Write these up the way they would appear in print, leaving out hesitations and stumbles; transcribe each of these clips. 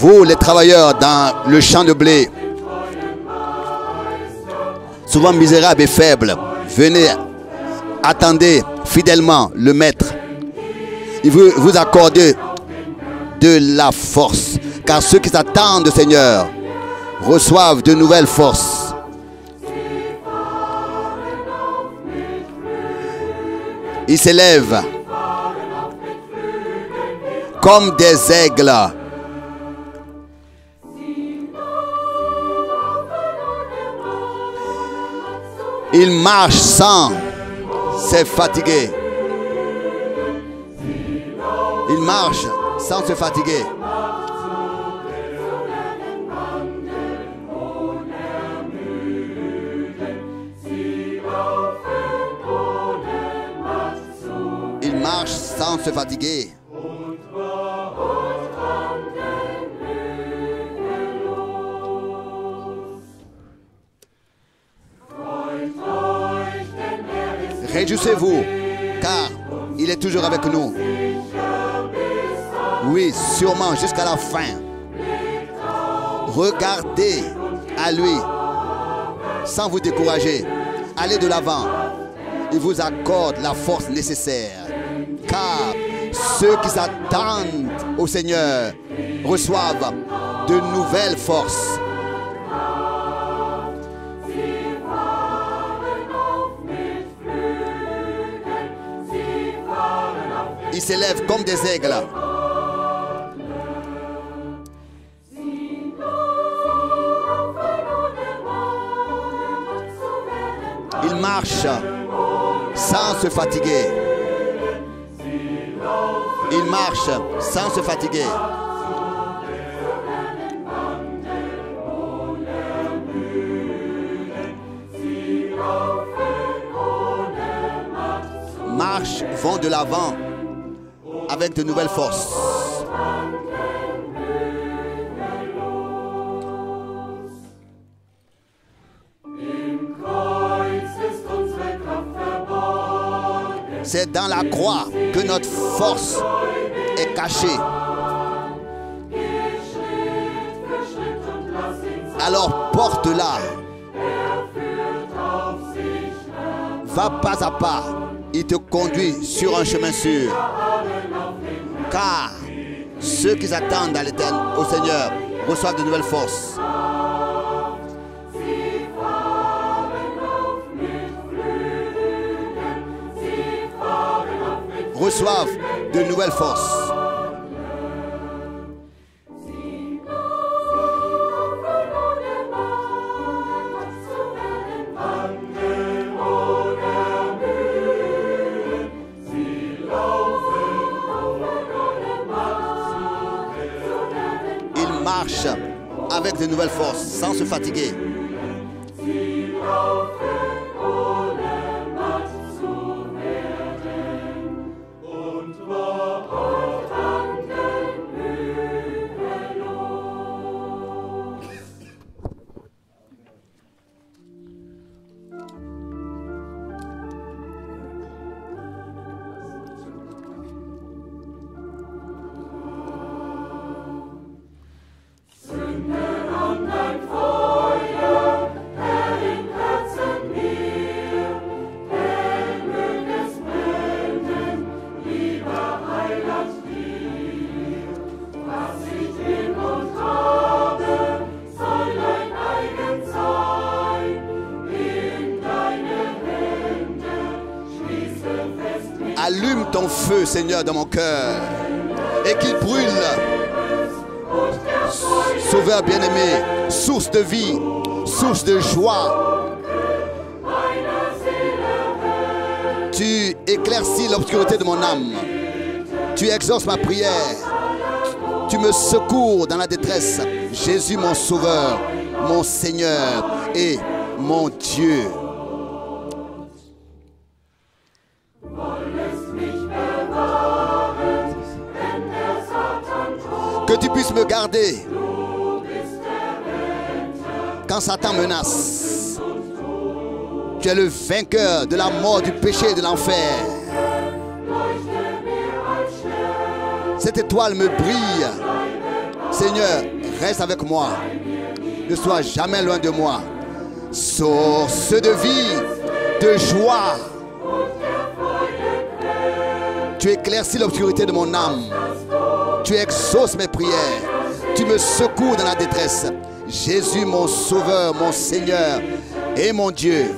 Vous, les travailleurs dans le champ de blé, souvent misérables et faibles, venez, attendez fidèlement le maître. Il veut vous accorder de la force, car ceux qui s'attendent au Seigneur reçoivent de nouvelles forces. Ils s'élèvent comme des aigles. Ils marchent sans se fatiguer. Ils marchent sans se fatiguer. Ils marchent sans se fatiguer. Réjouissez-vous, car il est toujours avec nous. Oui, sûrement jusqu'à la fin. Regardez à lui sans vous décourager. Allez de l'avant. Il vous accorde la force nécessaire. Car ceux qui s'attendent au Seigneur reçoivent de nouvelles forces. Ils s'élèvent comme des aigles. Ils marchent sans se fatiguer. Ils marchent sans se fatiguer. Marchent, vont de l'avant avec de nouvelles forces. C'est dans la croix que notre force est cachée. Alors porte-la. Va pas à pas. Il te conduit sur un chemin sûr. Car ceux qui s'attendent à l'Éternel, au Seigneur, reçoivent de nouvelles forces. Reçoivent de nouvelles forces. Ils marchent avec de nouvelles forces, sans se fatiguer. Allume ton feu, Seigneur, dans mon cœur et qu'il brûle. Sauveur bien-aimé, source de vie, source de joie. Tu éclaircis l'obscurité de mon âme. Tu exauces ma prière. Tu me secours dans la détresse. Jésus, mon sauveur, mon Seigneur et mon Dieu. Que tu puisses me garder quand Satan menace. Tu es le vainqueur de la mort, du péché et de l'enfer. Cette étoile me brille Seigneur, reste avec moi. Ne sois jamais loin de moi. Source de vie, de joie. Tu éclaircis l'obscurité de mon âme. Tu exauces mes prières. Tu me secours dans la détresse. Jésus, mon Sauveur, mon Seigneur et mon Dieu.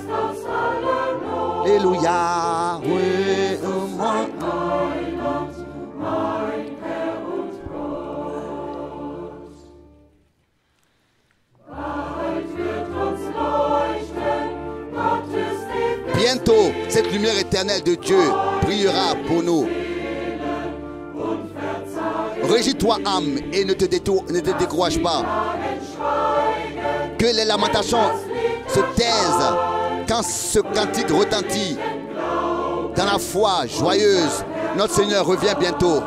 Alléluia. Oui, moi. Bientôt, cette lumière éternelle de Dieu brillera pour nous. Régis-toi, âme, et ne te décourage pas. Que les lamentations se taisent quand ce cantique retentit. Dans la foi joyeuse, notre Seigneur revient bientôt.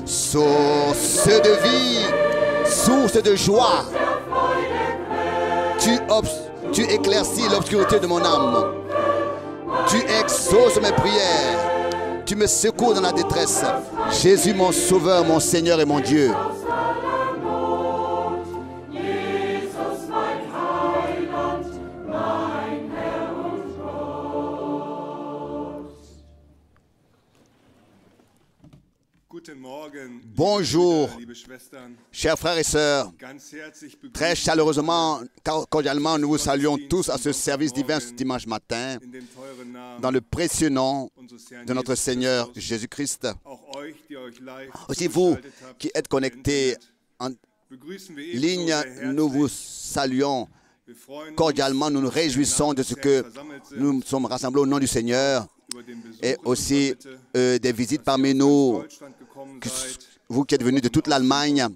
Source de vie, source de joie. Tu éclaircis l'obscurité de mon âme. Tu exauces mes prières. Tu me secours dans la détresse. Jésus, mon Sauveur, mon Seigneur et mon Dieu. Bonjour, chers frères et sœurs. Très chaleureusement, cordialement, nous vous saluons tous à ce service divin ce dimanche matin, dans le précieux nom de notre Seigneur Jésus-Christ. Aussi vous qui êtes connectés en ligne, nous vous saluons cordialement. Nous nous réjouissons de ce que nous sommes rassemblés au nom du Seigneur et aussi des visites parmi nous. Vous qui êtes venus de toute l'Allemagne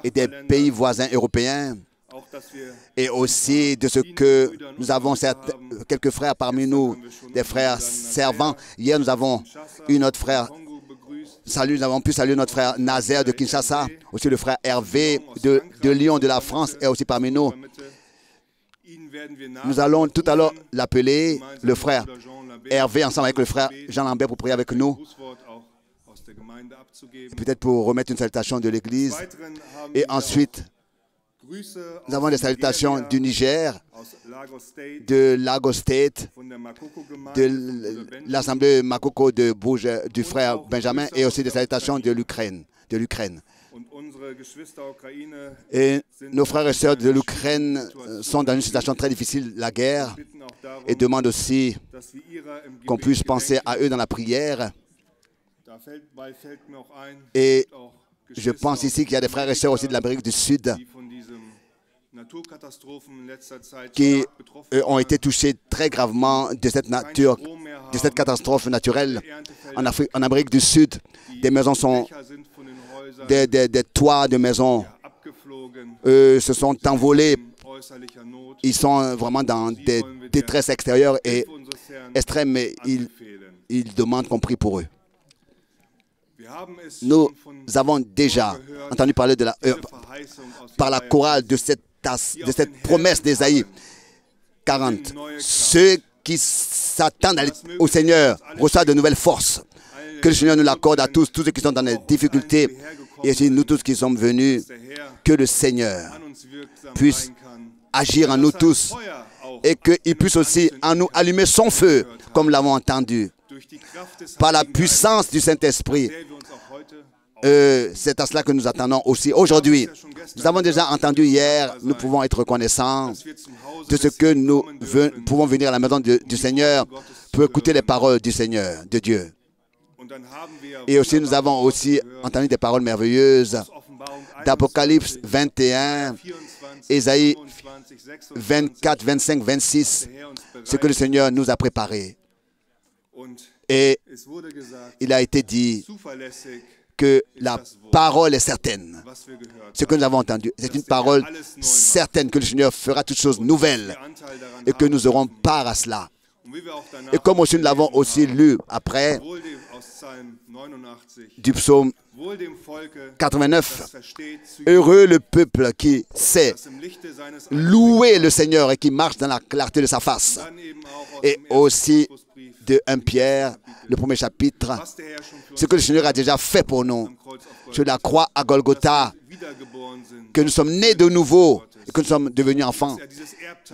et des pays voisins européens, et aussi de ce que nous avons quelques frères parmi nous, des frères servants. Hier, nous avons eu notre frère, nous avons pu saluer notre frère Nazaire de Kinshasa, aussi le frère Hervé de Lyon de la France est aussi parmi nous. Nous allons tout à l'heure l'appeler le frère Hervé ensemble avec le frère Jean Lambert pour prier avec nous. Peut-être pour remettre une salutation de l'Église. Et ensuite, nous avons des salutations du Niger, de Lagos State, de l'Assemblée Makoko de Bouge, du frère Benjamin, et aussi des salutations de l'Ukraine. Et nos frères et sœurs de l'Ukraine sont dans une situation très difficile, la guerre, et demandent aussi qu'on puisse penser à eux dans la prière. Et je pense ici qu'il y a des frères et sœurs aussi de l'Amérique du Sud qui ont été touchés très gravement de cette nature, de cette catastrophe naturelle. En Amérique du Sud, des maisons sont, des toits de maisons se sont envolés. Ils sont vraiment dans des détresses extérieures et extrêmes, mais ils demandent qu'on prie pour eux. Nous avons déjà entendu parler par la chorale de cette promesse d'Ésaïe 40. Ceux qui s'attendent au Seigneur reçoivent de nouvelles forces. Que le Seigneur nous l'accorde à tous ceux qui sont dans des difficultés. Et aussi nous tous qui sommes venus, que le Seigneur puisse agir en nous tous et qu'il puisse aussi en nous allumer son feu, comme l'avons entendu, par la puissance du Saint-Esprit. C'est à cela que nous attendons aussi aujourd'hui. Nous avons déjà entendu hier, nous pouvons être reconnaissants de ce que nous pouvons venir à la maison du Seigneur pour écouter les paroles du Seigneur, de Dieu. Et aussi nous avons aussi entendu des paroles merveilleuses d'Apocalypse 21, Ésaïe 24, 25, 26, ce que le Seigneur nous a préparé. Et il a été dit que la parole est certaine. Ce que nous avons entendu, c'est une parole certaine que le Seigneur fera toutes choses nouvelles et que nous aurons part à cela. Et comme aussi nous l'avons aussi lu après du psaume 89, heureux le peuple qui sait louer le Seigneur et qui marche dans la clarté de sa face. Et aussi de 1 Pierre, le premier chapitre, ce que le Seigneur a déjà fait pour nous. Sur la croix à Golgotha, que nous sommes nés de nouveau et que nous sommes devenus enfants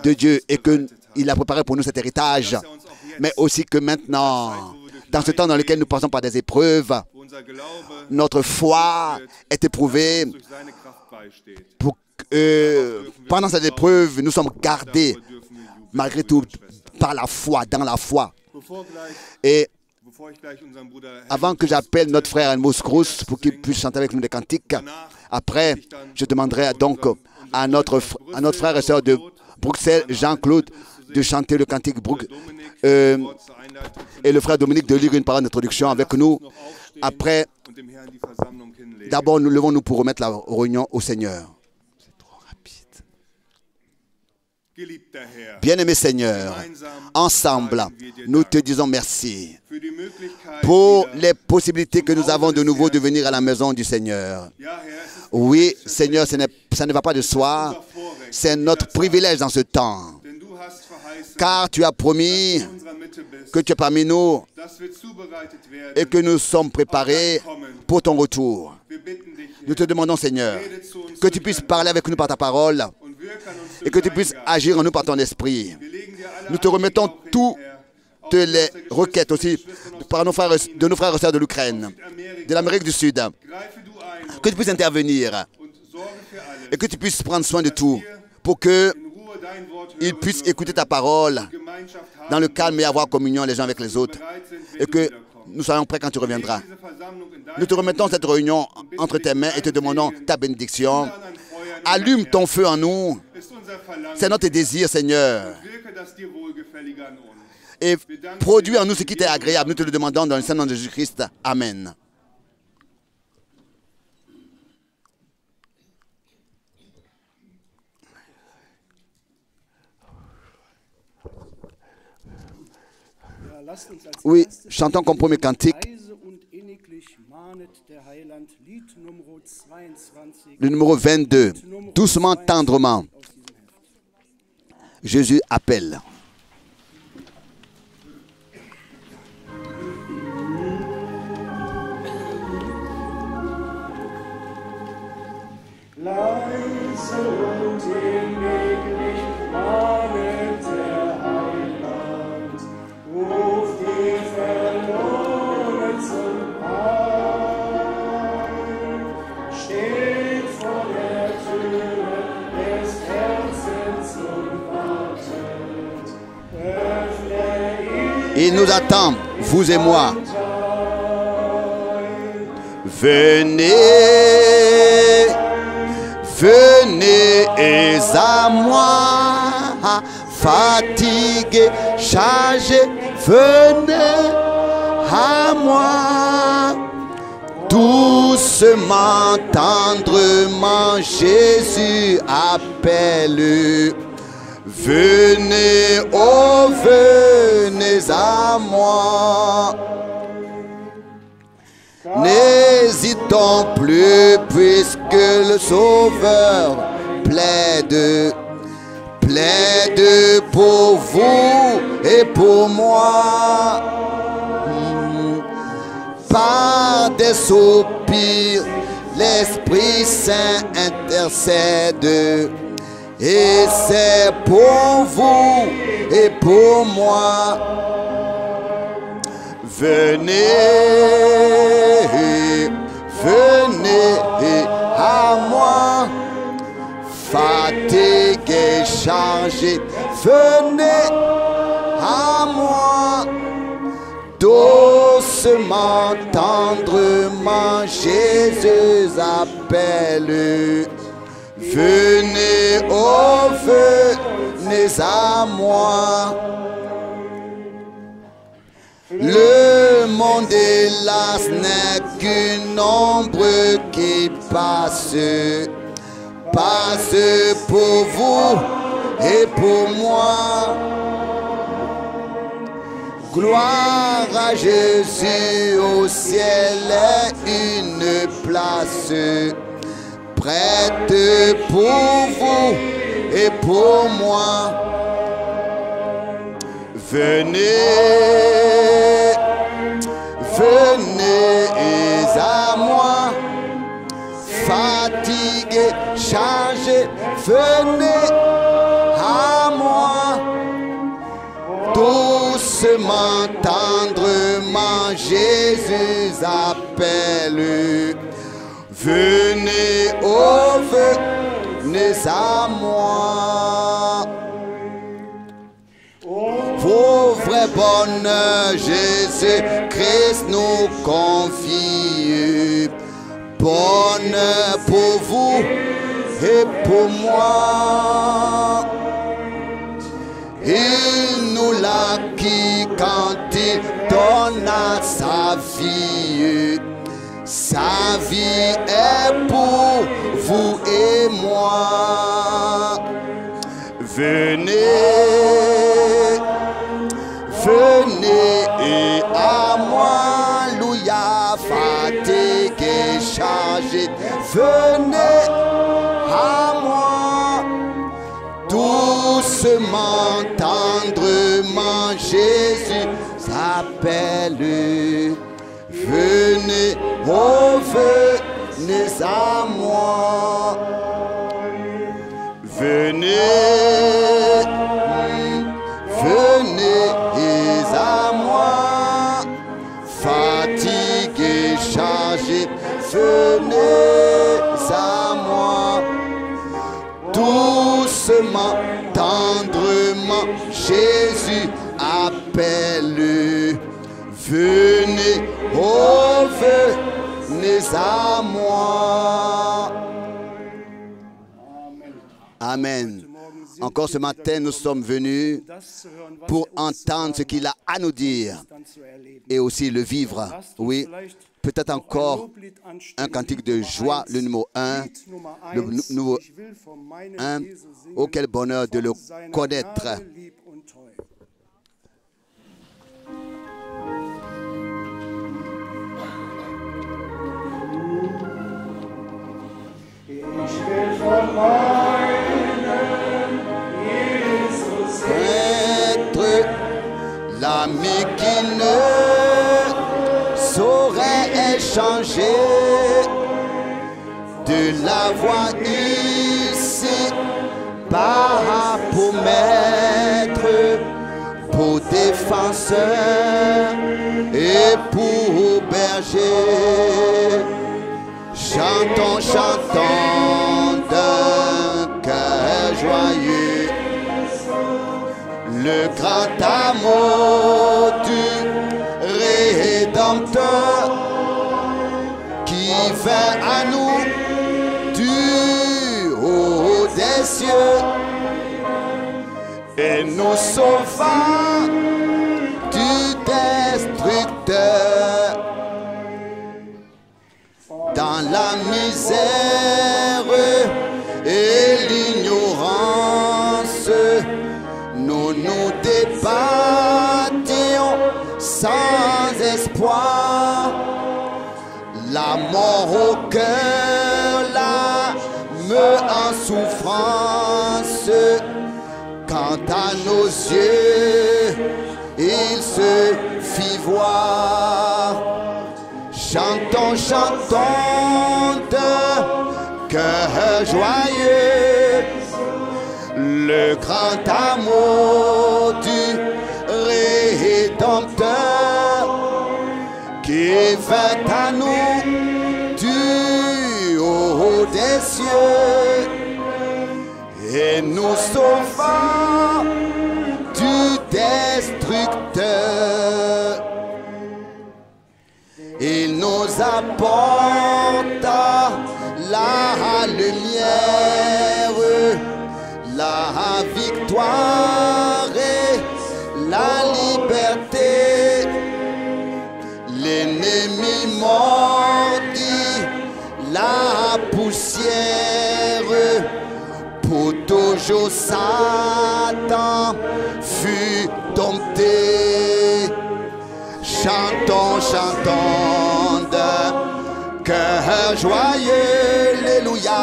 de Dieu et qu'il a préparé pour nous cet héritage, mais aussi que maintenant, dans ce temps dans lequel nous passons par des épreuves, notre foi est éprouvée pour que pendant cette épreuve, nous sommes gardés malgré tout par la foi, dans la foi. Et avant que j'appelle notre frère Helmut Cruz pour qu'il puisse chanter avec nous des cantiques, après, je demanderai donc à notre frère et sœur de Bruxelles, Jean-Claude, de chanter le cantique et le frère Dominique de lire une parole d'introduction avec nous. Après, d'abord, nous levons-nous pour remettre la réunion au Seigneur. C'est trop rapide. Bien-aimé Seigneur, ensemble, nous te disons merci pour les possibilités que nous avons de nouveau de venir à la maison du Seigneur. Oui, Seigneur, ça ne va pas de soi, c'est notre privilège dans ce temps. Car tu as promis que tu es parmi nous et que nous sommes préparés pour ton retour. Nous te demandons, Seigneur, que tu puisses parler avec nous par ta parole et que tu puisses agir en nous par ton esprit. Nous te remettons toutes les requêtes aussi de nos frères et sœurs de l'Ukraine, de l'Amérique du Sud. Que tu puisses intervenir et que tu puisses prendre soin de tout pour qu'ils puissent écouter ta parole dans le calme et avoir communion les uns avec les autres et que nous soyons prêts quand tu reviendras. Nous te remettons cette réunion entre tes mains et te demandons ta bénédiction. Allume ton feu en nous. C'est notre désir, Seigneur. Et produis en nous ce qui t'est agréable. Nous te le demandons dans le Saint-Nom de Jésus-Christ. Amen. Oui, chantons comme premier cantique le numéro 22, doucement, tendrement. Jésus appelle. Leise und inniglich mahnet der Heiland, ruft die Verlorenen zum Heil. Steht vor der Türe des Herzens und wartet, öffne Il nous attend, vous et moi. Venez, venez à moi, fatigués, chargés, venez à moi. Doucement, tendrement, Jésus appelle. Venez, oh, venez à moi. N'hésitons plus puisque le Sauveur plaide, plaide pour vous et pour moi. Par des soupirs, l'Esprit Saint intercède. Et c'est pour vous et pour moi. Venez, venez à moi, fatigués, chargés, venez à moi, doucement, tendrement, Jésus appelle. Venez, oh, venez à moi. Le monde, hélas, n'est qu'une ombre qui passe, passe pour vous et pour moi. Gloire à Jésus, au ciel est une place, prête pour vous et pour moi. Venez, venez à moi, fatigués, fatigués, chargés, venez à moi. Doucement, tendrement, Jésus appelle. Venez, oh, venez à moi. Vos vrais bonheurs, Jésus-Christ nous confie. Bonheur pour vous et pour moi. Il nous l'acquit quand il donna sa vie. Sa vie est pour vous et moi. Venez, venez à moi, louia, fatigué, chargé. Venez à moi, doucement, tendrement, Jésus s'appelle. Venez, oh, venez à moi. Venez, venez à moi, fatigué, chargé, venez à moi, doucement, tendrement, Jésus appelle. Venez, oh, venez à moi. Amen. Encore ce matin, nous sommes venus pour entendre ce qu'il a à nous dire et aussi le vivre. Oui, peut-être encore un cantique de joie, le numéro 1, le numéro 1. Oh, quel bonheur de le connaître. Être l'ami qui ne saurait échanger de la voix ici par pour maître, pour défenseur et pour berger. Chantons, chantons d'un cœur joyeux le grand amour du Rédempteur qui vint à nous du haut des cieux et nous sauva du destructeur. Dans la misère et l'ignorance, nous nous débattions sans espoir. La mort au cœur, l'âme en souffrance. Quant à nos yeux, il se fit voir. Chantons, chantons d'un cœur joyeux le grand amour du Rédempteur qui vint à nous du haut des cieux et nous sauva du destructeur. Il nous apporta la lumière, la victoire et la liberté. L'ennemi mordit la poussière, pour toujours Satan fut dompté. Chantons, chantons d'un cœur joyeux, alléluia,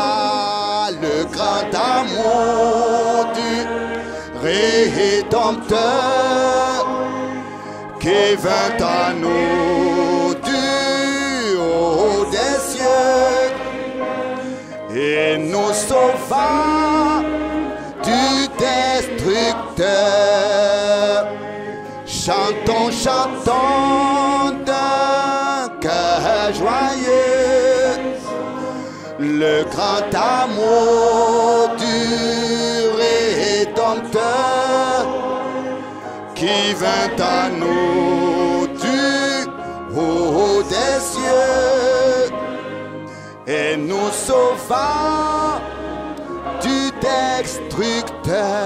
le grand amour du Rédempteur qui vint à nous du haut des cieux sauvant du destructeur. Chantons, chantons d'un cœur joyeux le grand amour du Rédempteur qui vint à nous du haut des cieux et nous sauva du destructeur.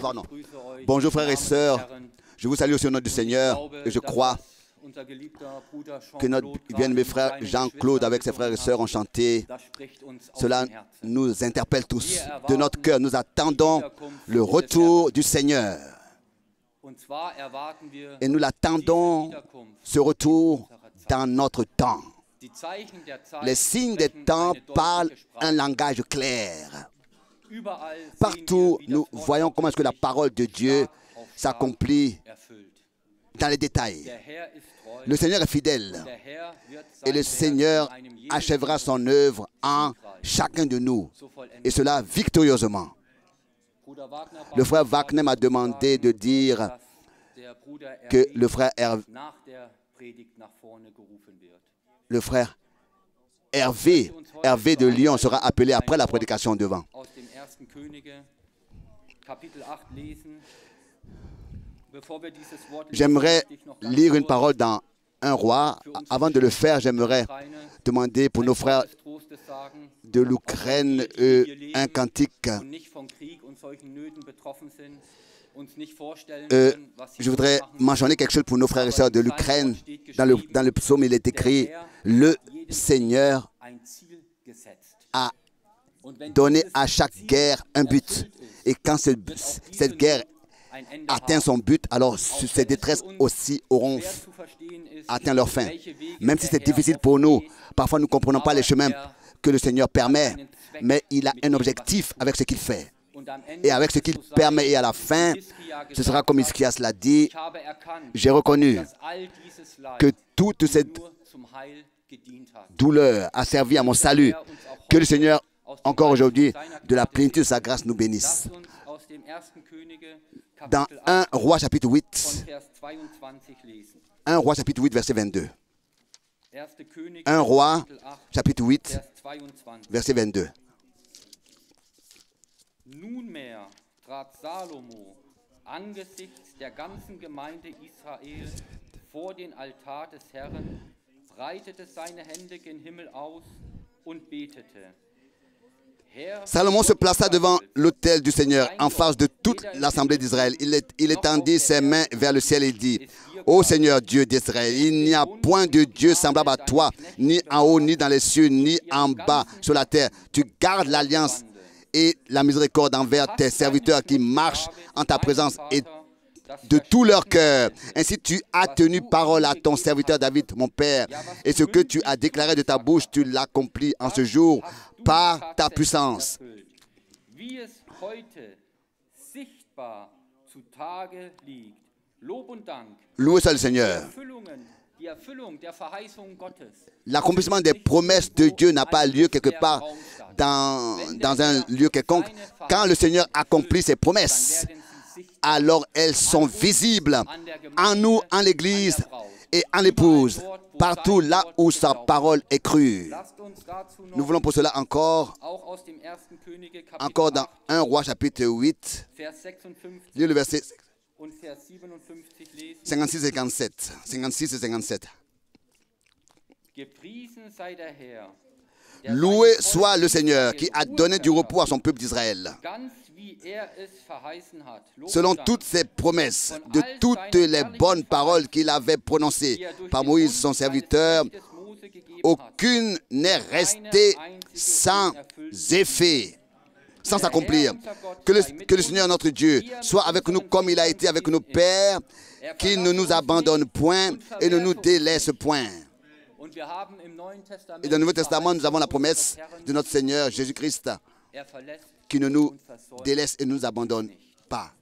Pardon. Bonjour frères et sœurs, je vous salue au nom du Seigneur et je crois que notre bien-aimé frère Jean-Claude avec ses frères et sœurs ont chanté. Cela nous interpelle tous de notre cœur. Nous attendons le retour du Seigneur. Et nous l'attendons, ce retour, dans notre temps. Les signes des temps parlent un langage clair. Partout, nous voyons comment est-ce que la parole de Dieu s'accomplit dans les détails. Le Seigneur est fidèle et le Seigneur achèvera son œuvre en chacun de nous, et cela victorieusement. Le frère Wagner m'a demandé de dire que le frère Hervé de Lyon sera appelé après la prédication devant. J'aimerais lire une parole dans un roi. Avant de le faire, j'aimerais demander pour nos frères de l'Ukraine un cantique. Je voudrais mentionner quelque chose pour nos frères et sœurs de l'Ukraine. Dans le psaume, il est écrit « Le Seigneur a donné à chaque guerre un but. Et quand cette guerre atteint son but, alors ces détresses aussi auront atteint leur fin. Même si c'est difficile pour nous, parfois nous ne comprenons pas les chemins que le Seigneur permet, mais il a un objectif avec ce qu'il fait. Et avec ce qu'il permet, et à la fin, ce sera comme Hischias l'a dit, j'ai reconnu que toute cette douleur a servi à mon salut. Que le Seigneur, encore aujourd'hui, de la plénitude de sa grâce nous bénisse. Dans 1 Roi chapitre 8, 1 Roi chapitre 8, verset 22. 1 Roi chapitre 8, verset 22. Nunmehr trat Salomo angesichts der ganzen Gemeinde Israel vor den Altar des Herrn, breitete seine Hände gen Himmel aus und betete. Salomon se plaça devant l'autel du Seigneur en face de toute l'assemblée d'Israël. Il étendit ses mains vers le ciel et dit, « Ô Seigneur Dieu d'Israël, il n'y a point de Dieu semblable à toi, ni en haut, ni dans les cieux, ni en bas sur la terre. Tu gardes l'alliance et la miséricorde envers tes serviteurs qui marchent en ta présence et de tout leur cœur. Ainsi tu as tenu parole à ton serviteur David, mon père, et ce que tu as déclaré de ta bouche, tu l'accomplis en ce jour par ta puissance. » Loué soit le Seigneur. L'accomplissement des promesses de Dieu n'a pas lieu quelque part dans un lieu quelconque. Quand le Seigneur accomplit ses promesses, alors elles sont visibles en nous, en l'Église et en l'épouse, partout là où sa parole est crue. Nous voulons pour cela encore dans 1 Roi chapitre 8, lire le verset 56 et 57. 56 et 57. Loué soit le Seigneur qui a donné du repos à son peuple d'Israël, selon toutes ses promesses, de toutes les bonnes paroles qu'il avait prononcées par Moïse son serviteur. Aucune n'est restée sans effet, sans s'accomplir. Que le Seigneur notre Dieu soit avec nous comme il a été avec nos pères, qu'il ne nous abandonne point et ne nous délaisse point. Et dans le Nouveau Testament, nous avons la promesse de notre Seigneur Jésus-Christ qui ne nous délaisse et ne nous abandonne pas.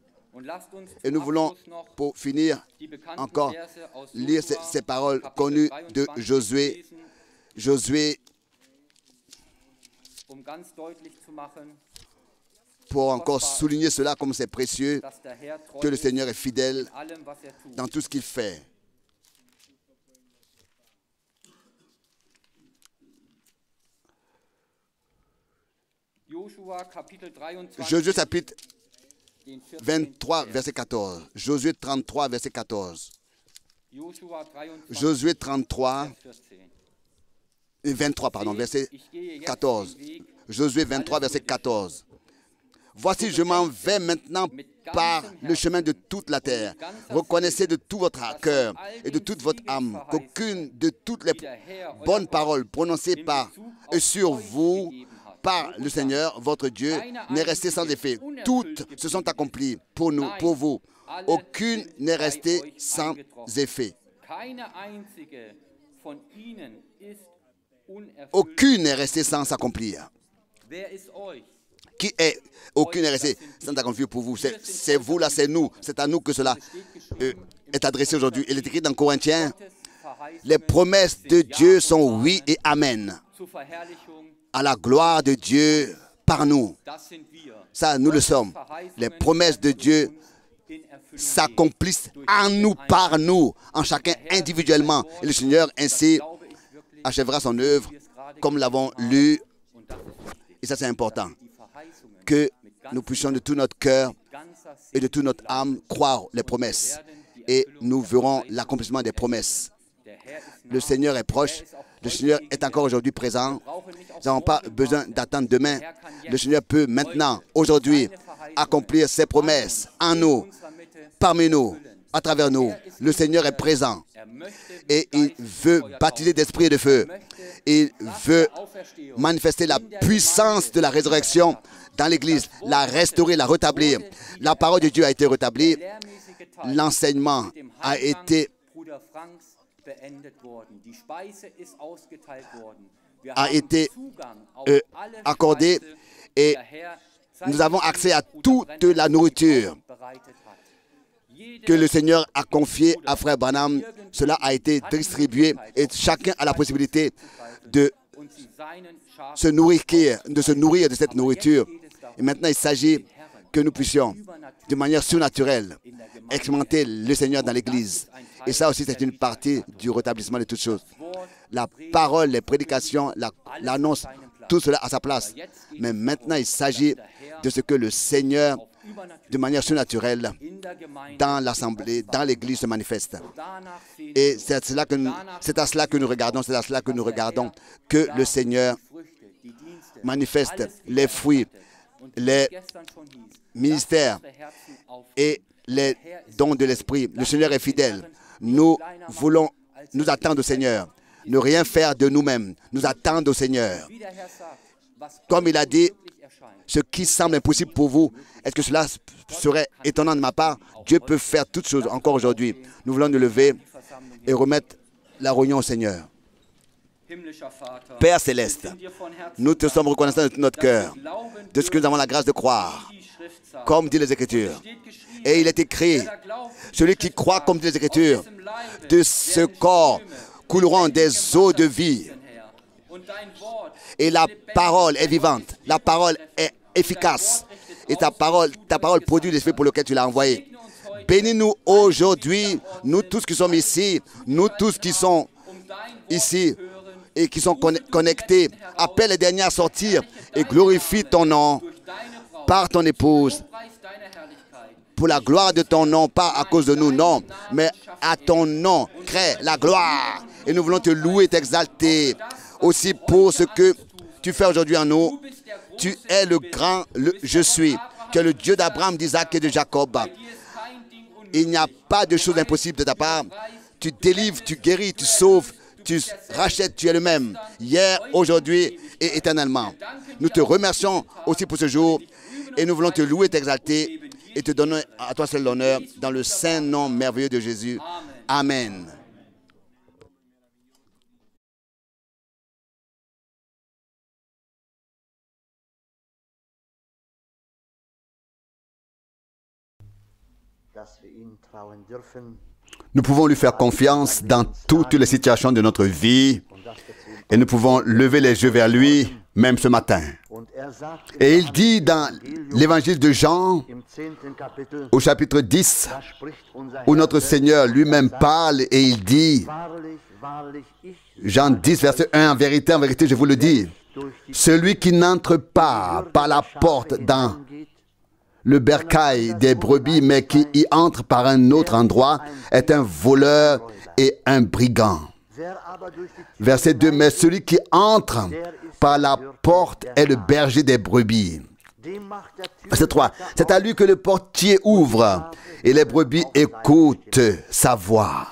Et nous voulons, pour finir, encore lire ces paroles connues de Josué. Josué, pour encore souligner cela comme c'est précieux, que le Seigneur est fidèle dans tout ce qu'il fait. Josué chapitre 23, verset 14. Josué 33, verset 14. Josué 33, 23, pardon, verset 14. Josué 23, verset 14. voici, je m'en vais maintenant par le chemin de toute la terre. Reconnaissez de tout votre cœur et de toute votre âme qu'aucune de toutes les bonnes paroles prononcées sur vous par le Seigneur, votre Dieu, n'est restée sans effet. Toutes se sont accomplies pour nous, pour vous. Aucune n'est restée sans effet. Aucune n'est restée sans s'accomplir. Qui est? Aucune n'est restée sans accomplir pour vous. C'est vous là, c'est nous. C'est à nous que cela est adressé aujourd'hui. Il est écrit dans Corinthiens, les promesses de Dieu sont oui et amen. À la gloire de Dieu par nous. Ça, nous le sommes. Les promesses de Dieu s'accomplissent en nous, par nous, en chacun individuellement. Et le Seigneur ainsi achèvera son œuvre, comme l'avons lu. Et ça, c'est important. Que nous puissions de tout notre cœur et de toute notre âme croire les promesses. Et nous verrons l'accomplissement des promesses. Le Seigneur est proche. Le Seigneur est encore aujourd'hui présent. Nous n'avons pas besoin d'attendre demain. Le Seigneur peut maintenant, aujourd'hui, accomplir ses promesses en nous, parmi nous, à travers nous. Le Seigneur est présent et il veut baptiser d'esprit et de feu. Il veut manifester la puissance de la résurrection dans l'Église, la restaurer, la rétablir. La parole de Dieu a été rétablie. L'enseignement a été accordé et nous avons accès à toute la nourriture que le Seigneur a confiée à Frère Branham. Cela a été distribué et chacun a la possibilité de se nourrir de cette nourriture. Et maintenant, il s'agit que nous puissions, de manière surnaturelle, expérimenter le Seigneur dans l'Église. Et ça aussi, c'est une partie du rétablissement de toutes choses. La parole, les prédications, l'annonce, tout cela à sa place. Mais maintenant, il s'agit de ce que le Seigneur, de manière surnaturelle, dans l'Assemblée, dans l'Église, se manifeste. Et c'est à cela que nous regardons, c'est à cela que nous regardons que le Seigneur manifeste les fruits, les ministères et les dons de l'Esprit. Le Seigneur est fidèle. Nous voulons nous attendre au Seigneur. Ne rien faire de nous-mêmes. Nous attendre au Seigneur. Comme il a dit, ce qui semble impossible pour vous, est-ce que cela serait étonnant de ma part? Dieu peut faire toutes choses encore aujourd'hui. Nous voulons nous lever et remettre la réunion au Seigneur. Père Céleste, nous te sommes reconnaissants de tout notre cœur, de ce que nous avons la grâce de croire, comme dit les Écritures. Et il est écrit, celui qui croit comme dit les Écritures, de ce corps couleront des eaux de vie. Et la parole est vivante, la parole est efficace. Et ta parole produit l'effet pour lequel tu l'as envoyé. Bénis-nous aujourd'hui, nous tous qui sommes ici, nous tous qui sont ici et qui sont connectés. Appelle les derniers à sortir et glorifie ton nom par ton épouse. Pour la gloire de ton nom, pas à cause de nous, non, mais à ton nom, crée la gloire. Et nous voulons te louer et t'exalter aussi pour ce que tu fais aujourd'hui en nous. Tu es le grand je suis. Tu es le Dieu d'Abraham, d'Isaac et de Jacob. Il n'y a pas de chose impossible de ta part. Tu délivres, tu guéris, tu sauves, tu rachètes, tu es le même, hier, aujourd'hui et éternellement. Nous te remercions aussi pour ce jour et nous voulons te louer, t'exalter et te donner à toi seul l'honneur dans le saint nom merveilleux de Jésus. Amen. Nous pouvons lui faire confiance dans toutes les situations de notre vie et nous pouvons lever les yeux vers lui, même ce matin. Et il dit dans l'évangile de Jean, au chapitre 10, où notre Seigneur lui-même parle et il dit, Jean 10, verset 1, en vérité, je vous le dis, celui qui n'entre pas par la porte dans le bercail des brebis, mais qui y entre par un autre endroit, est un voleur et un brigand. Verset 2, mais celui qui entre par la porte est le berger des brebis. Verset 3. C'est à lui que le portier ouvre et les brebis écoutent sa voix.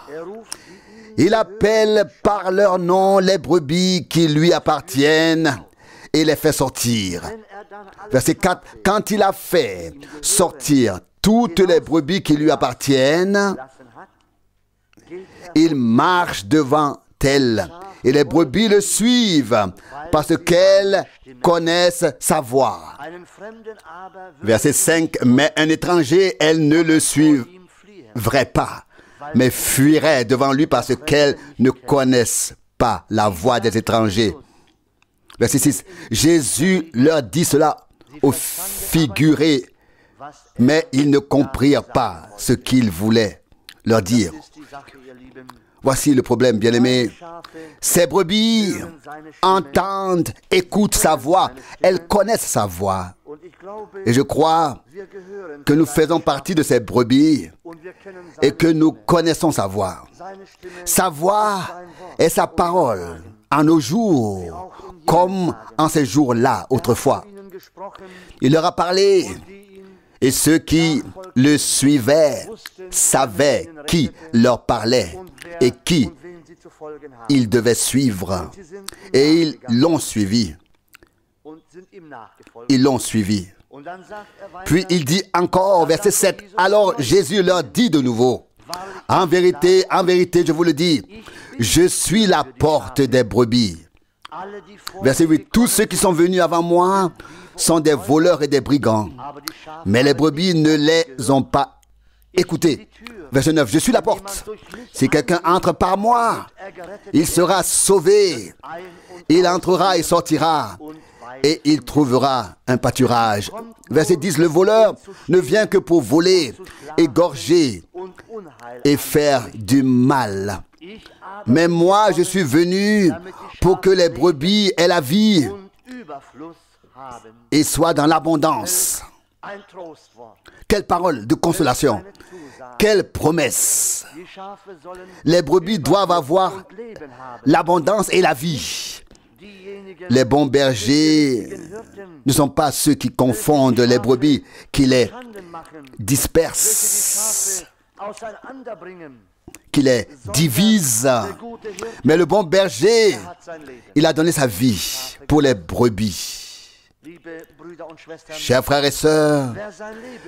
Il appelle par leur nom les brebis qui lui appartiennent et les fait sortir. Verset 4. Quand il a fait sortir toutes les brebis qui lui appartiennent, il marche devant elles et les brebis le suivent parce qu'elles connaissent sa voix. Verset 5. Mais un étranger, elles ne le suivrait pas, mais fuirait devant lui parce qu'elles ne connaissent pas la voix des étrangers. Verset 6. Jésus leur dit cela au figuré, mais ils ne comprirent pas ce qu'il voulait leur dire. Voici le problème, bien-aimés. Ces brebis entendent, écoutent sa voix. Elles connaissent sa voix. Et je crois que nous faisons partie de ces brebis et que nous connaissons sa voix. Sa voix est sa parole en nos jours, comme en ces jours-là, autrefois. Il leur a parlé. Et ceux qui le suivaient savaient qui leur parlait et qui ils devaient suivre. Et ils l'ont suivi. Ils l'ont suivi. Puis il dit encore, verset 7, alors Jésus leur dit de nouveau, en vérité, je vous le dis, je suis la porte des brebis. Verset 8, tous ceux qui sont venus avant moi sont des voleurs et des brigands, mais les brebis ne les ont pas écoutés. Verset 9, je suis la porte. Si quelqu'un entre par moi, il sera sauvé. Il entrera et sortira, et il trouvera un pâturage. Verset 10, le voleur ne vient que pour voler, égorger et faire du mal. Mais moi, je suis venu pour que les brebis aient la vie et soient dans l'abondance. Quelle parole de consolation! Quelle promesse! Les brebis doivent avoir l'abondance et la vie. Les bons bergers ne sont pas ceux qui confondent les brebis, qui les dispersent, qui les divisent. Mais le bon berger, il a donné sa vie pour les brebis. Chers frères et sœurs,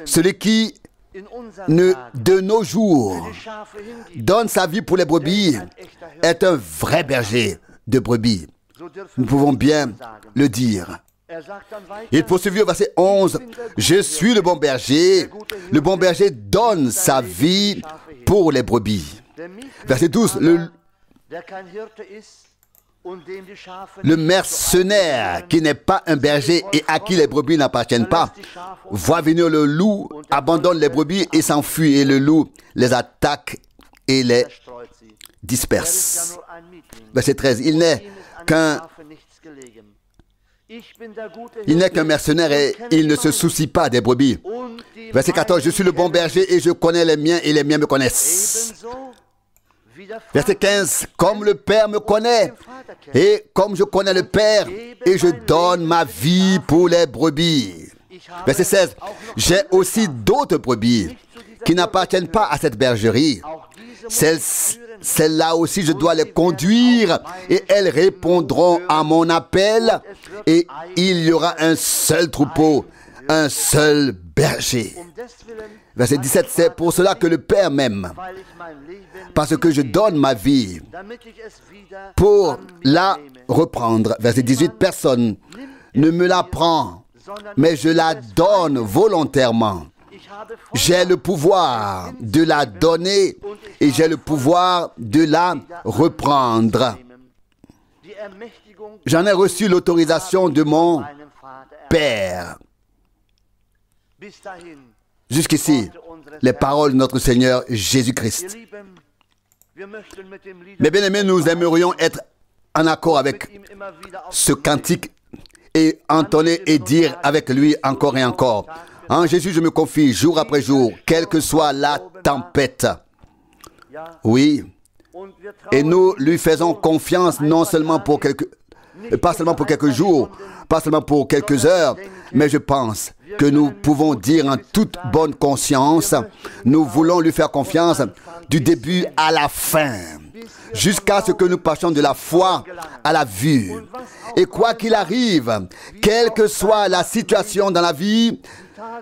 celui qui de nos jours donne sa vie pour les brebis est un vrai berger de brebis. Nous pouvons bien le dire. Il poursuivit au verset 11. Je suis le bon berger. Le bon berger donne sa vie pour les brebis. Verset 12. Le mercenaire qui n'est pas un berger et à qui les brebis n'appartiennent pas voit venir le loup, abandonne les brebis et s'enfuit, et le loup les attaque et les disperse. Verset 13. Il n'est qu'un mercenaire et il ne se soucie pas des brebis. Verset 14. Je suis le bon berger et je connais les miens et les miens me connaissent. Verset 15. Comme le Père me connaît et comme je connais le Père et je donne ma vie pour les brebis. Verset 16. J'ai aussi d'autres brebis qui n'appartiennent pas à cette bergerie. Celles-là aussi je dois les conduire et elles répondront à mon appel et il y aura un seul troupeau, un seul berger. Verset 17, c'est pour cela que le Père m'aime, parce que je donne ma vie pour la reprendre. Verset 18, personne ne me la prend, mais je la donne volontairement. J'ai le pouvoir de la donner et j'ai le pouvoir de la reprendre. J'en ai reçu l'autorisation de mon Père. Jusqu'ici, les paroles de notre Seigneur Jésus-Christ. Mais bien aimés, nous aimerions être en accord avec ce cantique et entonner et dire avec lui encore et encore. En Jésus, je me confie jour après jour, quelle que soit la tempête. Oui. Et nous lui faisons confiance non seulement pour pas seulement pour quelques jours, pas seulement pour quelques heures, mais je pense que nous pouvons dire en toute bonne conscience, nous voulons lui faire confiance du début à la fin, jusqu'à ce que nous passions de la foi à la vue. Et quoi qu'il arrive, quelle que soit la situation dans la vie,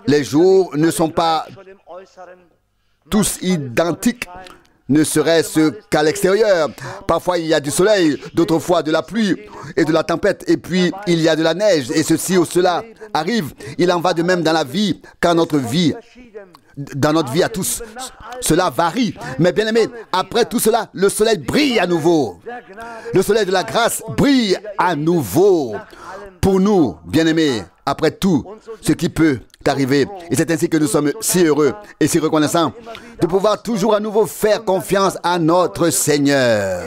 les jours ne sont pas tous identiques, ne serait-ce qu'à l'extérieur. Parfois il y a du soleil, d'autres fois de la pluie et de la tempête, et puis il y a de la neige, et ceci ou cela arrive. Il en va de même dans la vie, car notre vie, dans notre vie à tous, cela varie. Mais bien aimé, après tout cela, le soleil brille à nouveau. Le soleil de la grâce brille à nouveau pour nous, bien aimés, après tout ce qui peut arriver. Et c'est ainsi que nous sommes si heureux et si reconnaissants de pouvoir toujours à nouveau faire confiance à notre Seigneur.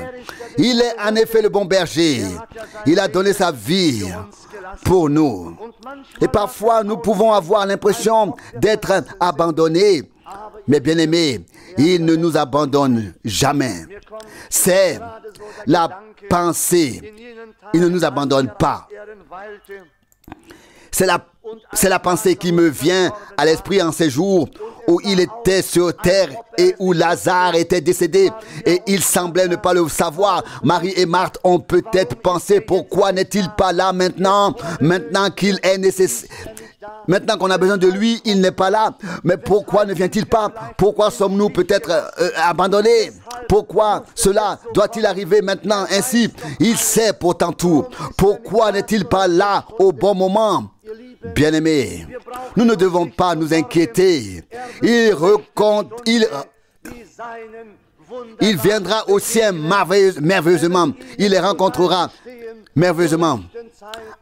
Il est en effet le bon berger. Il a donné sa vie pour nous. Et parfois, nous pouvons avoir l'impression d'être abandonnés. Mais bien aimés, il ne nous abandonne jamais. C'est la pensée. Il ne nous abandonne pas. C'est la pensée qui me vient à l'esprit en ces jours où il était sur terre et où Lazare était décédé et il semblait ne pas le savoir. Marie et Marthe ont peut-être pensé, pourquoi n'est-il pas là maintenant qu'il est nécessaire? Maintenant qu'on a besoin de lui, il n'est pas là. Mais pourquoi ne vient-il pas? Pourquoi sommes-nous peut-être abandonnés? Pourquoi cela doit-il arriver maintenant ainsi? Il sait pourtant tout. Pourquoi n'est-il pas là au bon moment? Bien-aimés, nous ne devons pas nous inquiéter. Il viendra au ciel merveilleusement. Il les rencontrera merveilleusement.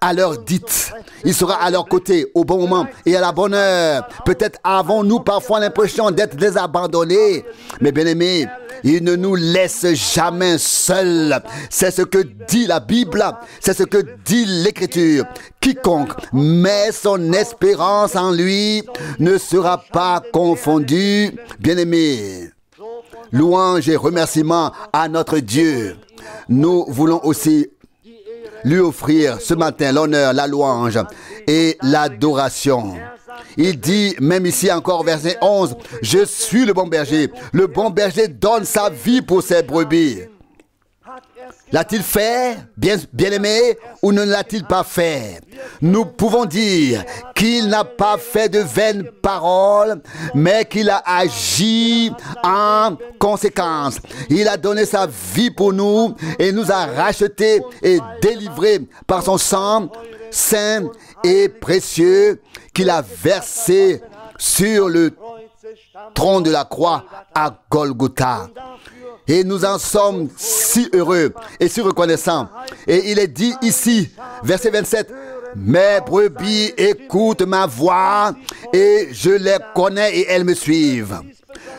À l'heure dite, il sera à leur côté au bon moment et à la bonne heure. Peut-être avons-nous parfois l'impression d'être désabandonnés, mais bien aimés, il ne nous laisse jamais seuls. C'est ce que dit la Bible, c'est ce que dit l'Écriture. Quiconque met son espérance en lui ne sera pas confondu. Bien aimés, louange et remerciements à notre Dieu. Nous voulons aussi lui offrir ce matin l'honneur, la louange et l'adoration. Il dit, même ici encore, verset 11, « Je suis le bon berger. Le bon berger donne sa vie pour ses brebis. » L'a-t-il fait, bien-aimé, ou ne l'a-t-il pas fait? Nous pouvons dire qu'il n'a pas fait de vaines paroles, mais qu'il a agi en conséquence. Il a donné sa vie pour nous et nous a rachetés et délivrés par son sang saint et précieux qu'il a versé sur le tronc de la croix à Golgotha. Et nous en sommes si heureux et si reconnaissants. Et il est dit ici, verset 27, « Mes brebis écoutent ma voix et je les connais et elles me suivent. »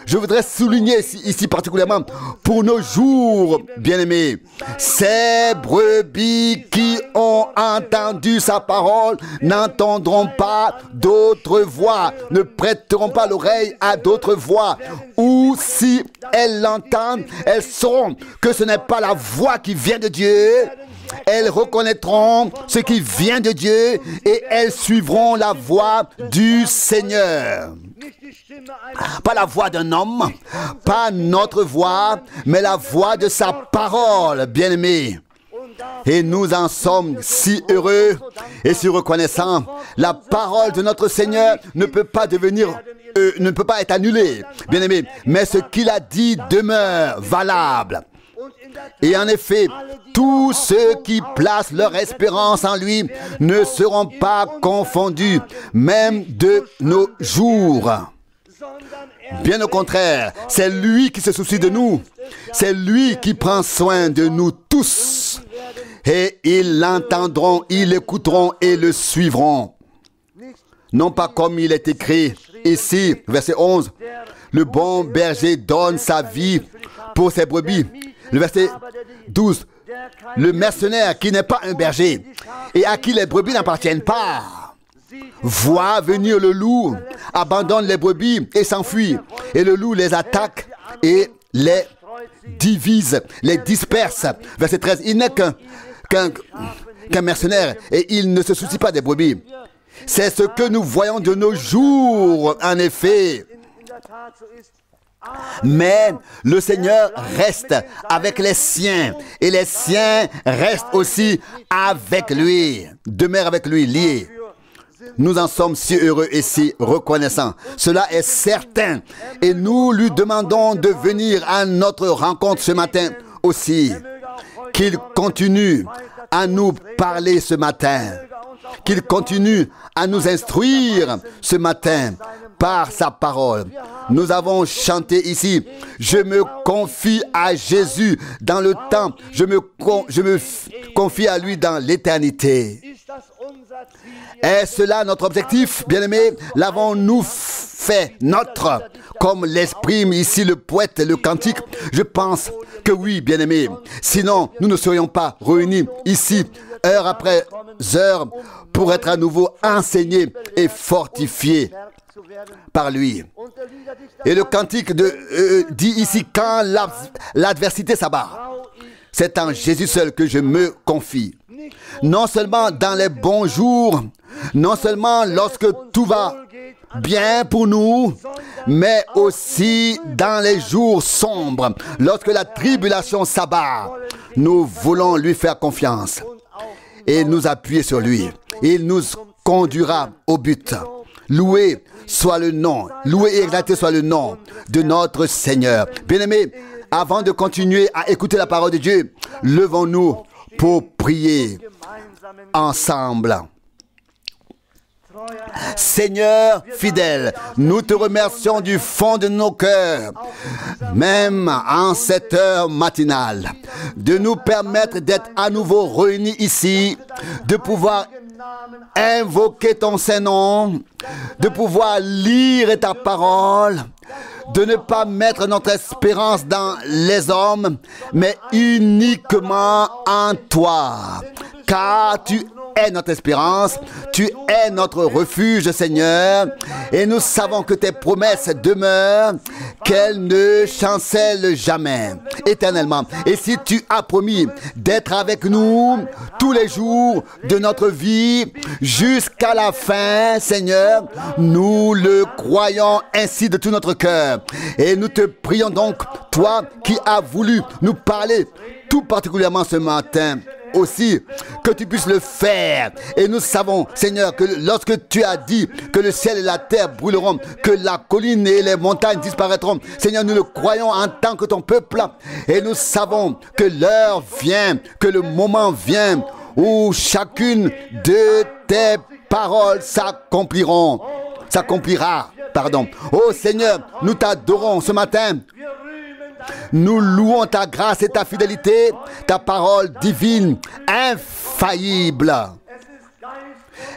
Je voudrais souligner ici particulièrement pour nos jours, bien-aimés, ces brebis qui ont entendu sa parole n'entendront pas d'autres voix, ne prêteront pas l'oreille à d'autres voix. Ou si elles l'entendent, elles sauront que ce n'est pas la voix qui vient de Dieu. Elles reconnaîtront ce qui vient de Dieu et elles suivront la voix du Seigneur. Pas la voix d'un homme, pas notre voix, mais la voix de sa parole, bien-aimés. Et nous en sommes si heureux et si reconnaissants. La parole de notre Seigneur ne peut pas ne peut pas être annulée, bien-aimés. Mais ce qu'il a dit demeure valable. Et en effet, tous ceux qui placent leur espérance en lui ne seront pas confondus, même de nos jours. Bien au contraire, c'est lui qui se soucie de nous. C'est lui qui prend soin de nous tous. Et ils l'entendront, ils l'écouteront et le suivront. Non pas comme il est écrit ici, verset 11, « Le bon berger donne sa vie pour ses brebis. » Le verset 12, « Le mercenaire qui n'est pas un berger et à qui les brebis n'appartiennent pas, voit venir le loup, abandonne les brebis et s'enfuit. Et le loup les attaque et les divise, les disperse. » Verset 13, « Il n'est qu'un mercenaire et il ne se soucie pas des brebis. C'est ce que nous voyons de nos jours, en effet. Mais le Seigneur reste avec les siens et les siens restent aussi avec lui, demeurent avec lui, liés. Nous en sommes si heureux et si reconnaissants. Cela est certain. Et nous lui demandons de venir à notre rencontre ce matin aussi. Qu'il continue à nous parler ce matin. Qu'il continue à nous instruire ce matin par sa parole. Nous avons chanté ici, je me confie à Jésus dans le temps, je me confie à lui dans l'éternité. Est-ce là notre objectif, bien-aimés? L'avons-nous fait notre, comme l'exprime ici le poète, le cantique? Je pense que oui, bien-aimés. Sinon, nous ne serions pas réunis ici, heure après heure, pour être à nouveau enseignés et fortifiés par lui. Et le cantique dit ici, quand l'adversité s'abat, c'est en Jésus seul que je me confie. Non seulement dans les bons jours, non seulement lorsque tout va bien pour nous, mais aussi dans les jours sombres, lorsque la tribulation s'abat, nous voulons lui faire confiance et nous appuyer sur lui. Il nous conduira au but. Loué soit le nom, loué et exalté soit le nom de notre Seigneur. Bien-aimés, avant de continuer à écouter la parole de Dieu, levons-nous pour prier ensemble. Seigneur fidèle, nous te remercions du fond de nos cœurs, même en cette heure matinale, de nous permettre d'être à nouveau réunis ici, de pouvoir invoquer ton Saint-Nom, de pouvoir lire ta parole, de ne pas mettre notre espérance dans les hommes, mais uniquement en toi, car tu es notre espérance, tu es notre refuge, Seigneur, et nous savons que tes promesses demeurent, qu'elles ne chancellent jamais, éternellement. Et si tu as promis d'être avec nous tous les jours de notre vie, jusqu'à la fin, Seigneur, nous le croyons ainsi de tout notre cœur. Et nous te prions donc, toi qui as voulu nous parler tout particulièrement ce matin, aussi, que tu puisses le faire. Et nous savons, Seigneur, que lorsque tu as dit que le ciel et la terre brûleront, que la colline et les montagnes disparaîtront, Seigneur, nous le croyons en tant que ton peuple. Et nous savons que l'heure vient, que le moment vient où chacune de tes paroles s'accomplira. Oh Seigneur, nous t'adorons ce matin. Nous louons ta grâce et ta fidélité, ta parole divine, infaillible.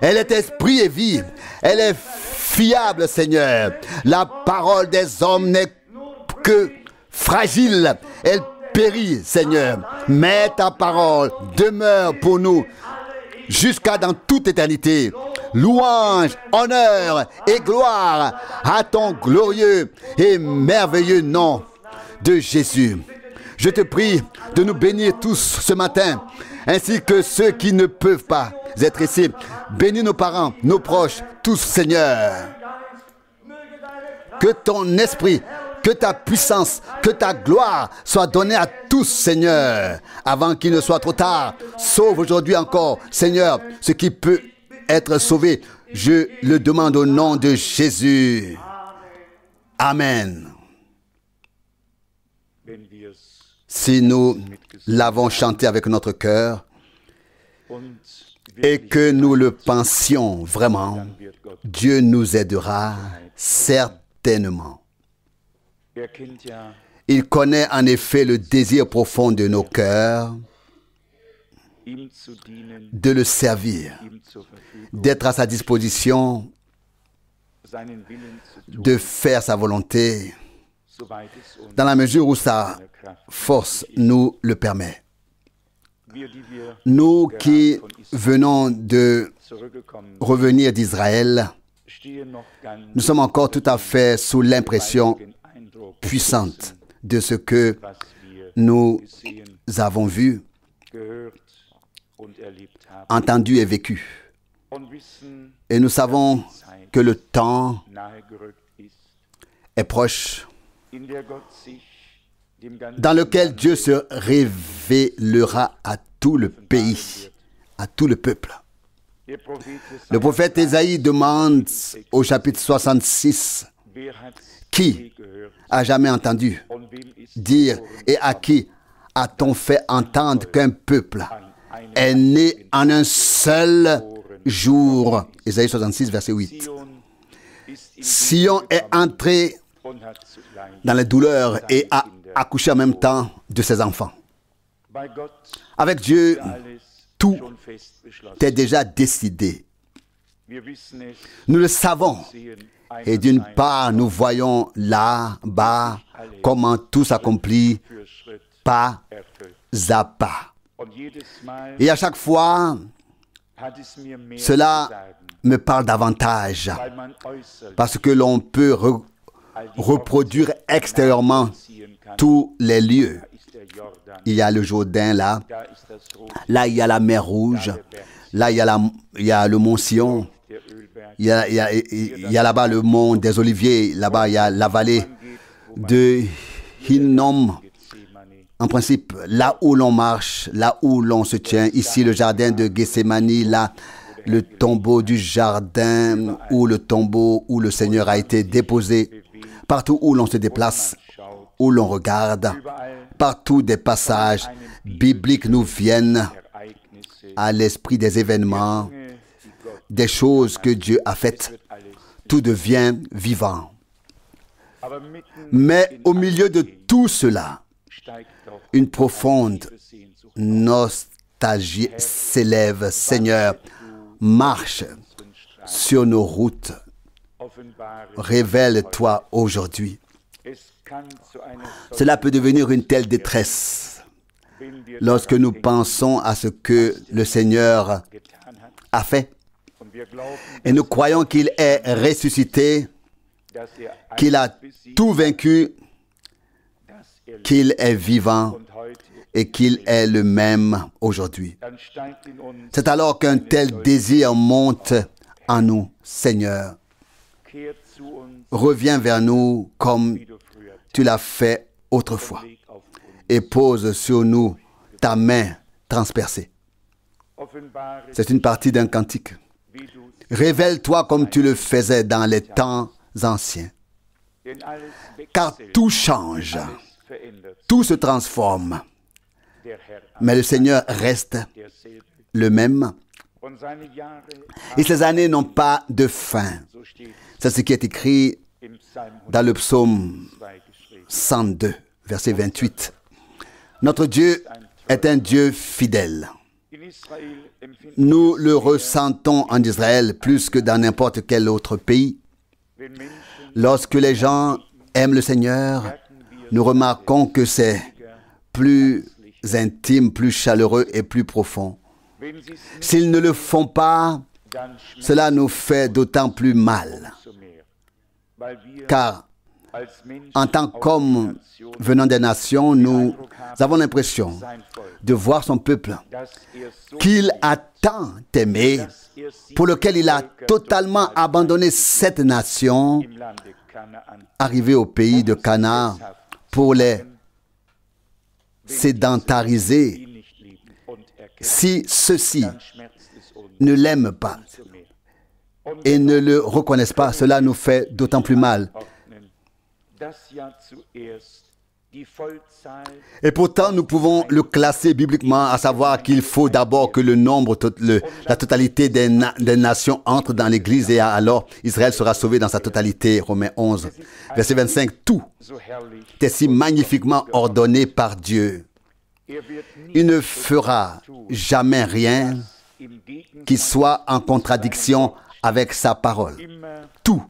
Elle est esprit et vie. Elle est fiable, Seigneur. La parole des hommes n'est que fragile. Elle périt, Seigneur. Mais ta parole demeure pour nous jusqu'à dans toute éternité. Louange, honneur et gloire à ton glorieux et merveilleux nom de Jésus. Je te prie de nous bénir tous ce matin, ainsi que ceux qui ne peuvent pas être ici. Bénis nos parents, nos proches, tous, Seigneur. Que ton esprit, que ta puissance, que ta gloire soient données à tous, Seigneur, avant qu'il ne soit trop tard. Sauve aujourd'hui encore, Seigneur, ce qui peut être sauvé. Je le demande au nom de Jésus. Amen. Si nous l'avons chanté avec notre cœur et que nous le pensions vraiment, Dieu nous aidera certainement. Il connaît en effet le désir profond de nos cœurs de le servir, d'être à sa disposition, de faire sa volonté, dans la mesure où sa force nous le permet. Nous qui venons de revenir d'Israël, nous sommes encore tout à fait sous l'impression puissante de ce que nous avons vu entendu et vécu. Et nous savons que le temps est proche, dans lequel Dieu se révélera à tout le pays, à tout le peuple. Le prophète Ésaïe demande au chapitre 66, qui a jamais entendu dire et à qui a-t-on fait entendre qu'un peuple est né en un seul jour? Ésaïe 66, verset 8. Sion est entré dans les douleurs et a accouché en même temps de ses enfants. Avec Dieu, tout est déjà décidé. Nous le savons. Et d'une part, nous voyons là-bas comment tout s'accomplit pas à pas. Et à chaque fois, cela me parle davantage parce que l'on peut reproduire extérieurement tous les lieux. Il y a le Jourdain là, là il y a la mer Rouge, là il y a le mont Sion, il y a là-bas le mont des Oliviers, là-bas il y a la vallée de Hinnom. En principe, là où l'on marche, là où l'on se tient, ici le jardin de Gethsémani, là le tombeau du jardin, ou le tombeau où le Seigneur a été déposé, partout où l'on se déplace, où l'on regarde, partout des passages bibliques nous viennent à l'esprit des événements, des choses que Dieu a faites. Tout devient vivant. Mais au milieu de tout cela, une profonde nostalgie s'élève. Seigneur, marche sur nos routes. Révèle-toi aujourd'hui. Cela peut devenir une telle détresse lorsque nous pensons à ce que le Seigneur a fait. Et nous croyons qu'il est ressuscité, qu'il a tout vaincu, qu'il est vivant et qu'il est le même aujourd'hui. C'est alors qu'un tel désir monte en nous. Seigneur, reviens vers nous comme tu l'as fait autrefois et pose sur nous ta main transpercée. C'est une partie d'un cantique. Révèle-toi comme tu le faisais dans les temps anciens. Car tout change, tout se transforme. Mais le Seigneur reste le même. Et ces années n'ont pas de fin. C'est ce qui est écrit dans le psaume 102, verset 28. Notre Dieu est un Dieu fidèle. Nous le ressentons en Israël plus que dans n'importe quel autre pays. Lorsque les gens aiment le Seigneur, nous remarquons que c'est plus intime, plus chaleureux et plus profond. S'ils ne le font pas, cela nous fait d'autant plus mal. Car en tant qu'hommes venant des nations, nous avons l'impression de voir son peuple qu'il a tant aimé, pour lequel il a totalement abandonné cette nation, arrivé au pays de Canaan, pour les sédentariser. Si ceux-ci ne l'aiment pas et ne le reconnaissent pas, cela nous fait d'autant plus mal. Et pourtant, nous pouvons le classer bibliquement, à savoir qu'il faut d'abord que le nombre, la totalité des nations entre dans l'Église et alors Israël sera sauvé dans sa totalité. Romains 11, verset 25. Tout est si magnifiquement ordonné par Dieu. Il ne fera jamais rien qui soit en contradiction avec sa parole. Tout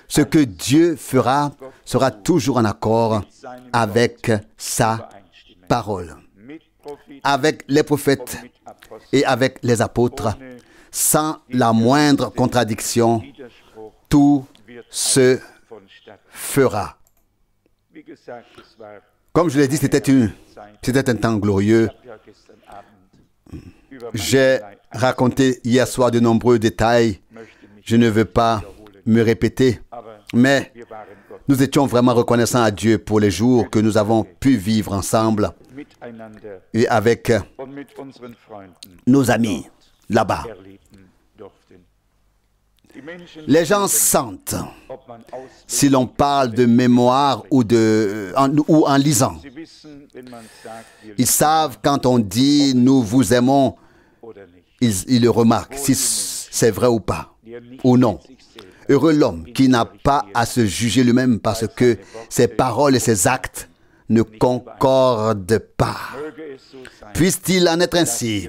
ce que Dieu fera sera toujours en accord avec sa parole. Avec les prophètes et avec les apôtres, sans la moindre contradiction, tout se fera. Comme je l'ai dit, c'était un temps glorieux. J'ai raconté hier soir de nombreux détails. Je ne veux pas me répéter, mais nous étions vraiment reconnaissants à Dieu pour les jours que nous avons pu vivre ensemble et avec nos amis là-bas. Les gens sentent si l'on parle de mémoire ou en lisant. Ils savent quand on dit « nous vous aimons », ils le remarquent, si c'est vrai ou pas, ou non. Heureux l'homme qui n'a pas à se juger lui-même parce que ses paroles et ses actes ne concordent pas. Puisse-t-il en être ainsi,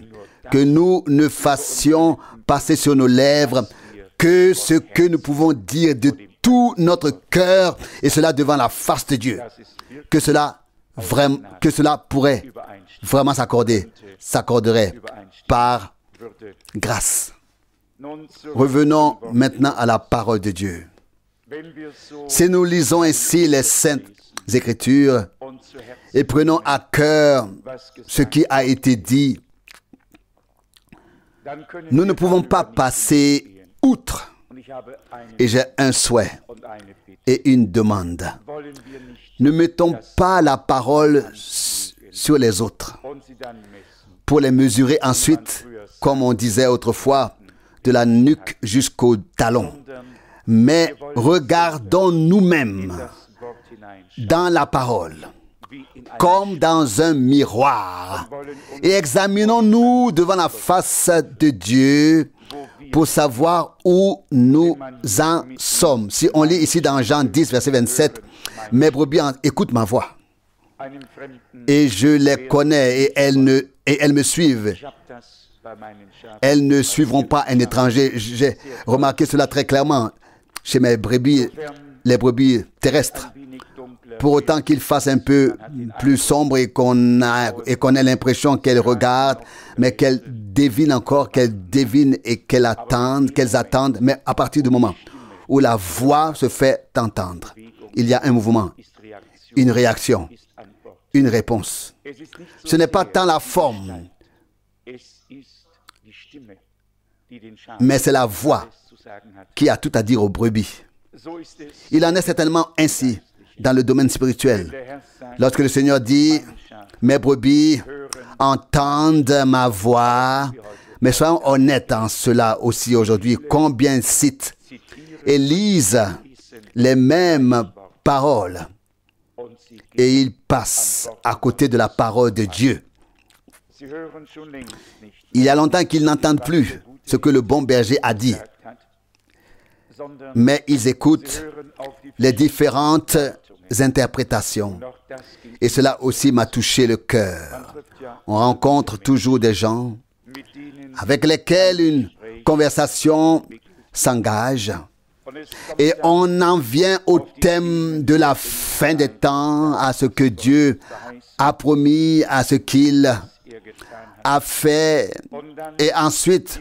que nous ne fassions passer sur nos lèvres que ce que nous pouvons dire de tout notre cœur, et cela devant la face de Dieu. Que cela pourrait vraiment s'accorderait par grâce. Revenons maintenant à la parole de Dieu. Si nous lisons ainsi les Saintes Écritures et prenons à cœur ce qui a été dit, nous ne pouvons pas passer outre. Et j'ai un souhait et une demande. Ne mettons pas la parole sur les autres pour les mesurer ensuite, comme on disait autrefois, de la nuque jusqu'au talon. Mais regardons nous-mêmes dans la parole, comme dans un miroir, et examinons-nous devant la face de Dieu pour savoir où nous en sommes. Si on lit ici dans Jean 10, verset 27, « Mes brebis écoutent ma voix, et je les connais, et elles me suivent. Elles ne suivront pas un étranger. » J'ai remarqué cela très clairement chez mes brebis, les brebis terrestres. Pour autant qu'il fasse un peu plus sombre et qu'on ait l'impression qu'elles regardent, mais qu'elles devinent encore, qu'elles devinent et qu'elles attendent. Mais à partir du moment où la voix se fait entendre, il y a un mouvement, une réaction, une réponse. Ce n'est pas tant la forme, mais c'est la voix qui a tout à dire aux brebis. Il en est certainement ainsi dans le domaine spirituel. Lorsque le Seigneur dit « Mes brebis entendent ma voix », mais soyons honnêtes en cela aussi aujourd'hui. Combien citent et lisent les mêmes paroles et ils passent à côté de la parole de Dieu. Il y a longtemps qu'ils n'entendent plus ce que le bon berger a dit, mais ils écoutent les différentes interprétations. Et cela aussi m'a touché le cœur. On rencontre toujours des gens avec lesquels une conversation s'engage. Et on en vient au thème de la fin des temps, à ce que Dieu a promis, à ce qu'il a fait, et ensuite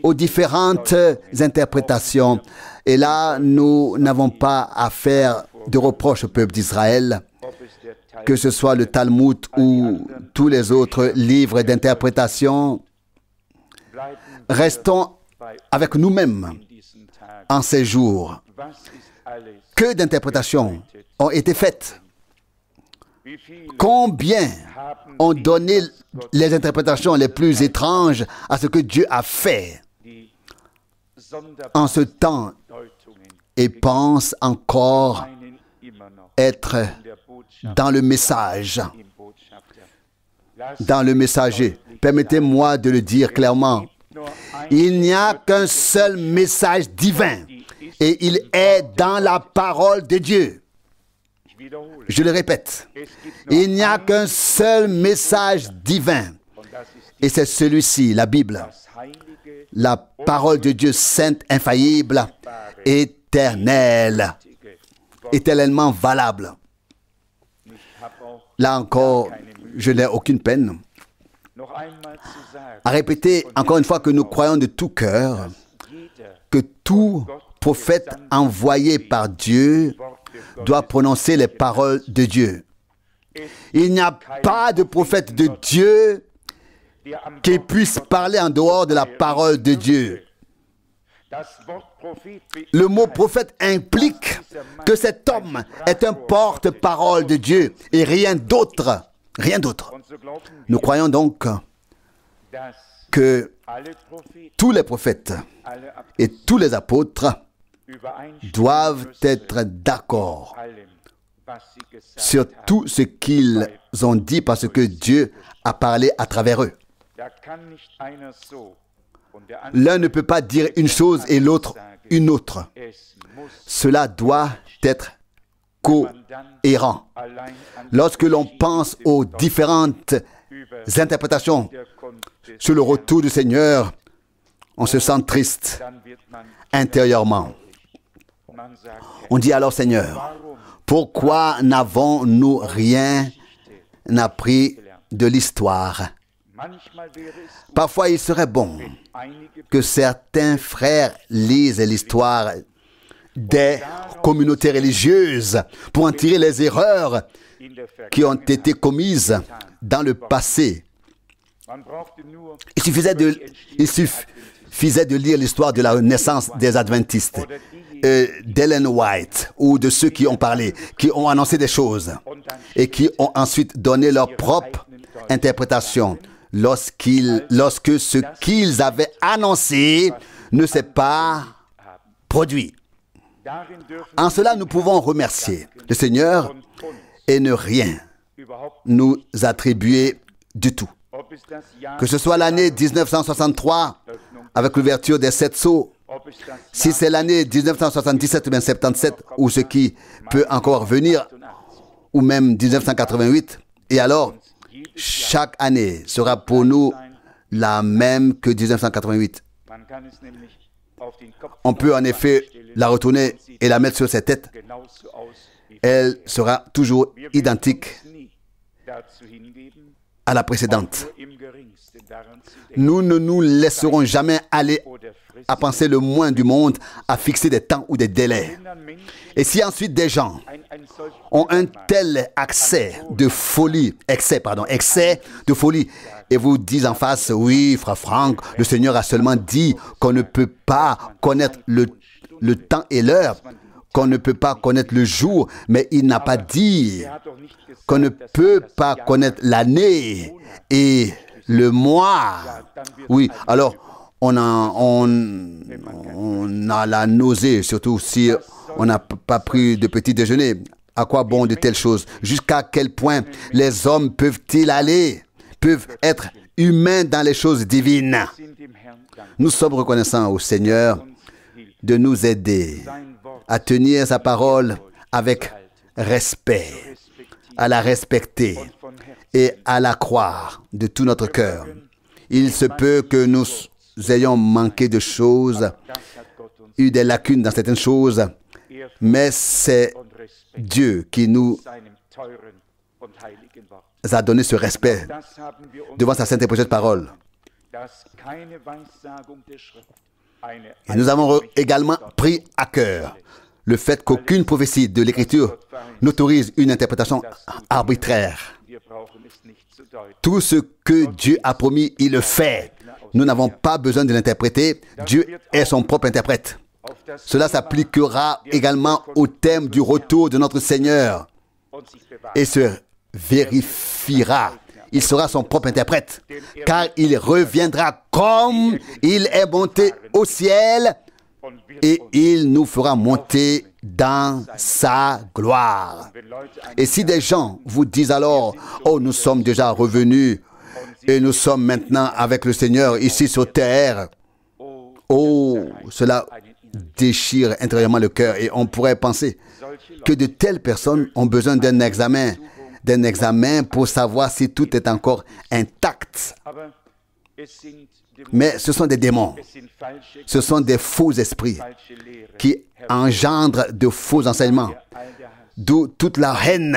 aux différentes interprétations. Et là, nous n'avons pas à faire de reproches au peuple d'Israël, que ce soit le Talmud ou tous les autres livres d'interprétation. Restons avec nous-mêmes en ces jours. Que d'interprétations ont été faites? Combien ont donné les interprétations les plus étranges à ce que Dieu a fait en ce temps et pensent encore être dans le message, dans le messager. Permettez-moi de le dire clairement. Il n'y a qu'un seul message divin et il est dans la parole de Dieu. Je le répète, il n'y a qu'un seul message divin et c'est celui-ci, la Bible, la parole de Dieu sainte, infaillible, éternelle, éternellement valable. Là encore, je n'ai aucune peine à répéter encore une fois que nous croyons de tout cœur que tout prophète envoyé par Dieu doit prononcer les paroles de Dieu. Il n'y a pas de prophète de Dieu qui puisse parler en dehors de la parole de Dieu. Le mot prophète implique que cet homme est un porte-parole de Dieu et rien d'autre. Rien d'autre. Nous croyons donc que tous les prophètes et tous les apôtres doivent être d'accord sur tout ce qu'ils ont dit parce que Dieu a parlé à travers eux. L'un ne peut pas dire une chose et l'autre une autre. Cela doit être cohérent. Lorsque l'on pense aux différentes interprétations sur le retour du Seigneur, on se sent triste intérieurement. On dit alors, Seigneur, pourquoi n'avons-nous rien appris de l'histoire? Parfois, il serait bon que certains frères lisent l'histoire des communautés religieuses pour en tirer les erreurs qui ont été commises dans le passé. Il suffisait de lire l'histoire de la naissance des adventistes, d'Ellen White ou de ceux qui ont parlé, qui ont annoncé des choses et qui ont ensuite donné leur propre interprétation lorsque ce qu'ils avaient annoncé ne s'est pas produit. En cela, nous pouvons remercier le Seigneur et ne rien nous attribuer du tout. Que ce soit l'année 1963 avec l'ouverture des 7 sceaux, si c'est l'année 1977 ou bien 77 ou ce qui peut encore venir, ou même 1988, et alors chaque année sera pour nous la même que 1988. On peut en effet la retourner et la mettre sur ses têtes. Elle sera toujours identique à la précédente. Nous ne nous laisserons jamais aller à penser le moins du monde à fixer des temps ou des délais. Et si ensuite des gens ont un tel excès de folie, excès de folie, et vous disent en face, oui, frère Franck, le Seigneur a seulement dit qu'on ne peut pas connaître le temps et l'heure, qu'on ne peut pas connaître le jour, mais il n'a pas dit qu'on ne peut pas connaître l'année et le mois. Oui, alors on a la nausée, surtout si on n'a pas pris de petit déjeuner. À quoi bon de telles choses? Jusqu'à quel point les hommes peuvent-ils aller, peuvent être humains dans les choses divines? Nous sommes reconnaissants au Seigneur de nous aider à tenir sa parole avec respect, à la respecter et à la croire de tout notre cœur. Il se peut que nous ayons manqué de choses, eu des lacunes dans certaines choses, mais c'est Dieu qui nous a donné ce respect devant sa sainte et précieuse parole. Et nous avons également pris à cœur le fait qu'aucune prophétie de l'Écriture n'autorise une interprétation arbitraire. Tout ce que Dieu a promis, il le fait. Nous n'avons pas besoin de l'interpréter. Dieu est son propre interprète. Cela s'appliquera également au thème du retour de notre Seigneur et se vérifiera. Il sera son propre interprète, car il reviendra comme il est monté au ciel et il nous fera monter dans sa gloire. Et si des gens vous disent alors, oh, nous sommes déjà revenus et nous sommes maintenant avec le Seigneur ici sur terre, oh, cela déchire intérieurement le cœur et on pourrait penser que de telles personnes ont besoin d'un examen pour savoir si tout est encore intact. Mais ce sont des démons, ce sont des faux esprits qui engendrent de faux enseignements, d'où toute la haine,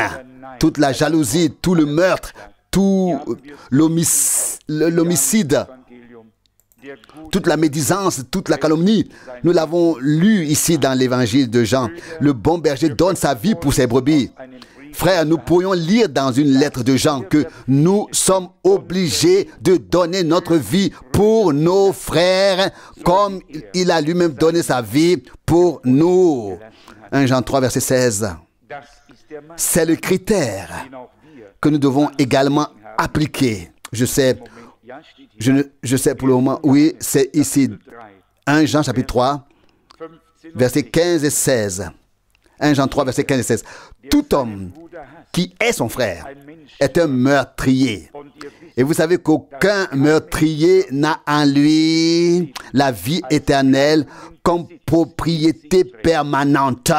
toute la jalousie, tout le meurtre, tout l'homicide, toute la médisance, toute la calomnie. Nous l'avons lu ici dans l'évangile de Jean. Le bon berger donne sa vie pour ses brebis. Frères, nous pourrions lire dans une lettre de Jean que nous sommes obligés de donner notre vie pour nos frères comme il a lui-même donné sa vie pour nous. 1 Jean 3, verset 16. C'est le critère que nous devons également appliquer. Je sais pour le moment, oui, c'est ici. 1 Jean chapitre 3, versets 15 et 16. 1 Jean 3, versets 15 et 16. Tout homme qui est son frère est un meurtrier. Et vous savez qu'aucun meurtrier n'a en lui la vie éternelle comme propriété permanente.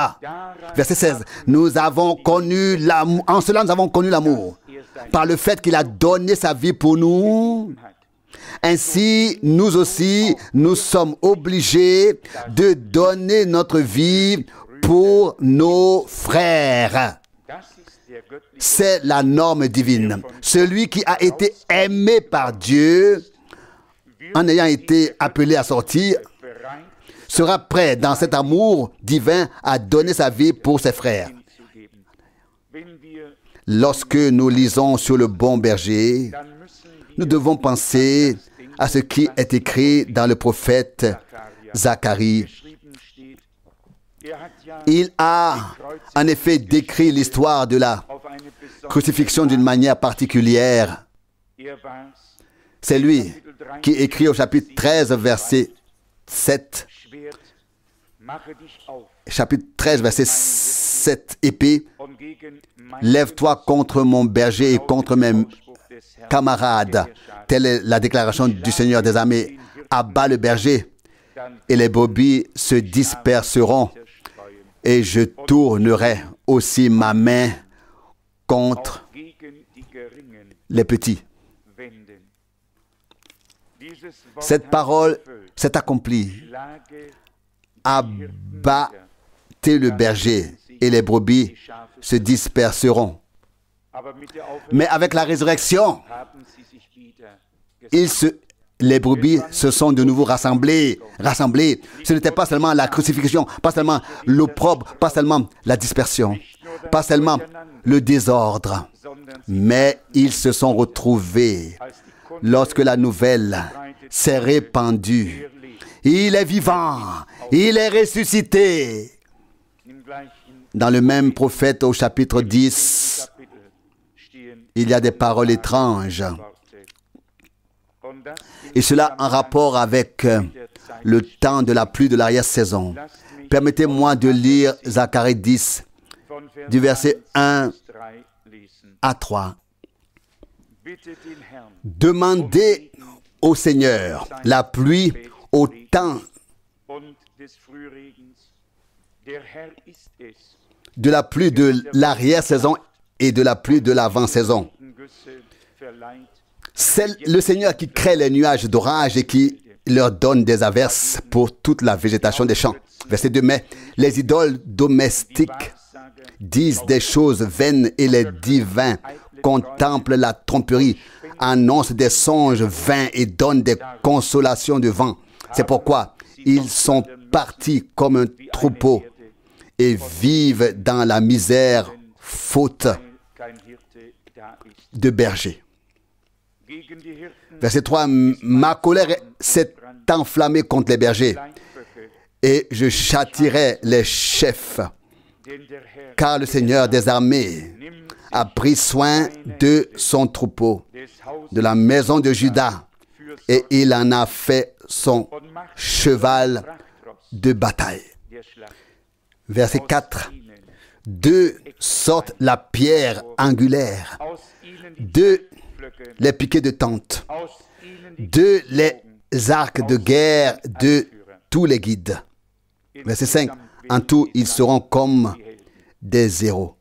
Verset 16. Nous avons connu l'amour. En cela, nous avons connu l'amour. Par le fait qu'il a donné sa vie pour nous. Ainsi, nous aussi, nous sommes obligés de donner notre vie pour nos frères. C'est la norme divine. Celui qui a été aimé par Dieu, en ayant été appelé à sortir, sera prêt dans cet amour divin à donner sa vie pour ses frères. Lorsque nous lisons sur le bon berger, nous devons penser à ce qui est écrit dans le prophète Zacharie. Il a en effet décrit l'histoire de la crucifixion d'une manière particulière. C'est lui qui écrit au chapitre 13, verset 7. Chapitre 13, verset 7, épée. Lève-toi contre mon berger et contre mes camarades. Telle est la déclaration du Seigneur des armées. Abat le berger et les brebis se disperseront. Et je tournerai aussi ma main contre les petits. Cette parole s'est accomplie. Abattez le berger et les brebis se disperseront. Mais avec la résurrection, les brebis se sont de nouveau rassemblées. Ce n'était pas seulement la crucifixion, pas seulement l'opprobre, pas seulement la dispersion, pas seulement le désordre, mais ils se sont retrouvés lorsque la nouvelle s'est répandue. Il est vivant, il est ressuscité. Dans le même prophète au chapitre 10, il y a des paroles étranges. Et cela en rapport avec le temps de la pluie de l'arrière-saison. Permettez-moi de lire Zacharie 10, du verset 1 à 3. Demandez au Seigneur la pluie au temps de la pluie de l'arrière-saison et de la pluie de l'avant-saison. C'est le Seigneur qui crée les nuages d'orage et qui leur donne des averses pour toute la végétation des champs. Verset 2. Mais les idoles domestiques disent des choses vaines et les divins contemplent la tromperie, annoncent des songes vains et donnent des consolations de vent. C'est pourquoi ils sont partis comme un troupeau et vivent dans la misère faute de berger. Verset 3. Ma colère s'est enflammée contre les bergers et je châtirai les chefs, car le Seigneur des armées a pris soin de son troupeau, de la maison de Juda, et il en a fait son cheval de bataille. Verset 4. D'eux sortent la pierre angulaire, d'eux les piquets de tente, d'eux les arcs de guerre, de tous les guides. Verset 5. En tout, ils seront comme des héros.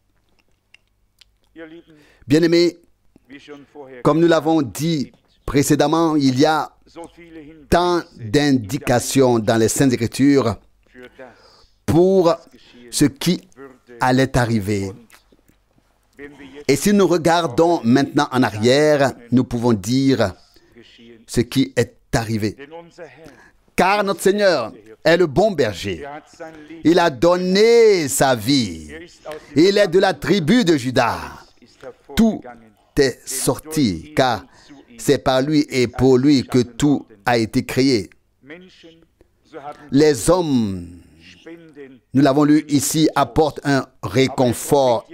Bien-aimés, comme nous l'avons dit précédemment, il y a tant d'indications dans les Saintes Écritures pour ce qui allait arriver. Et si nous regardons maintenant en arrière, nous pouvons dire ce qui est arrivé. Car notre Seigneur est le bon berger. Il a donné sa vie. Il est de la tribu de Juda. Tout est sorti, car c'est par lui et pour lui que tout a été créé. Les hommes, nous l'avons lu ici, apportent un réconfort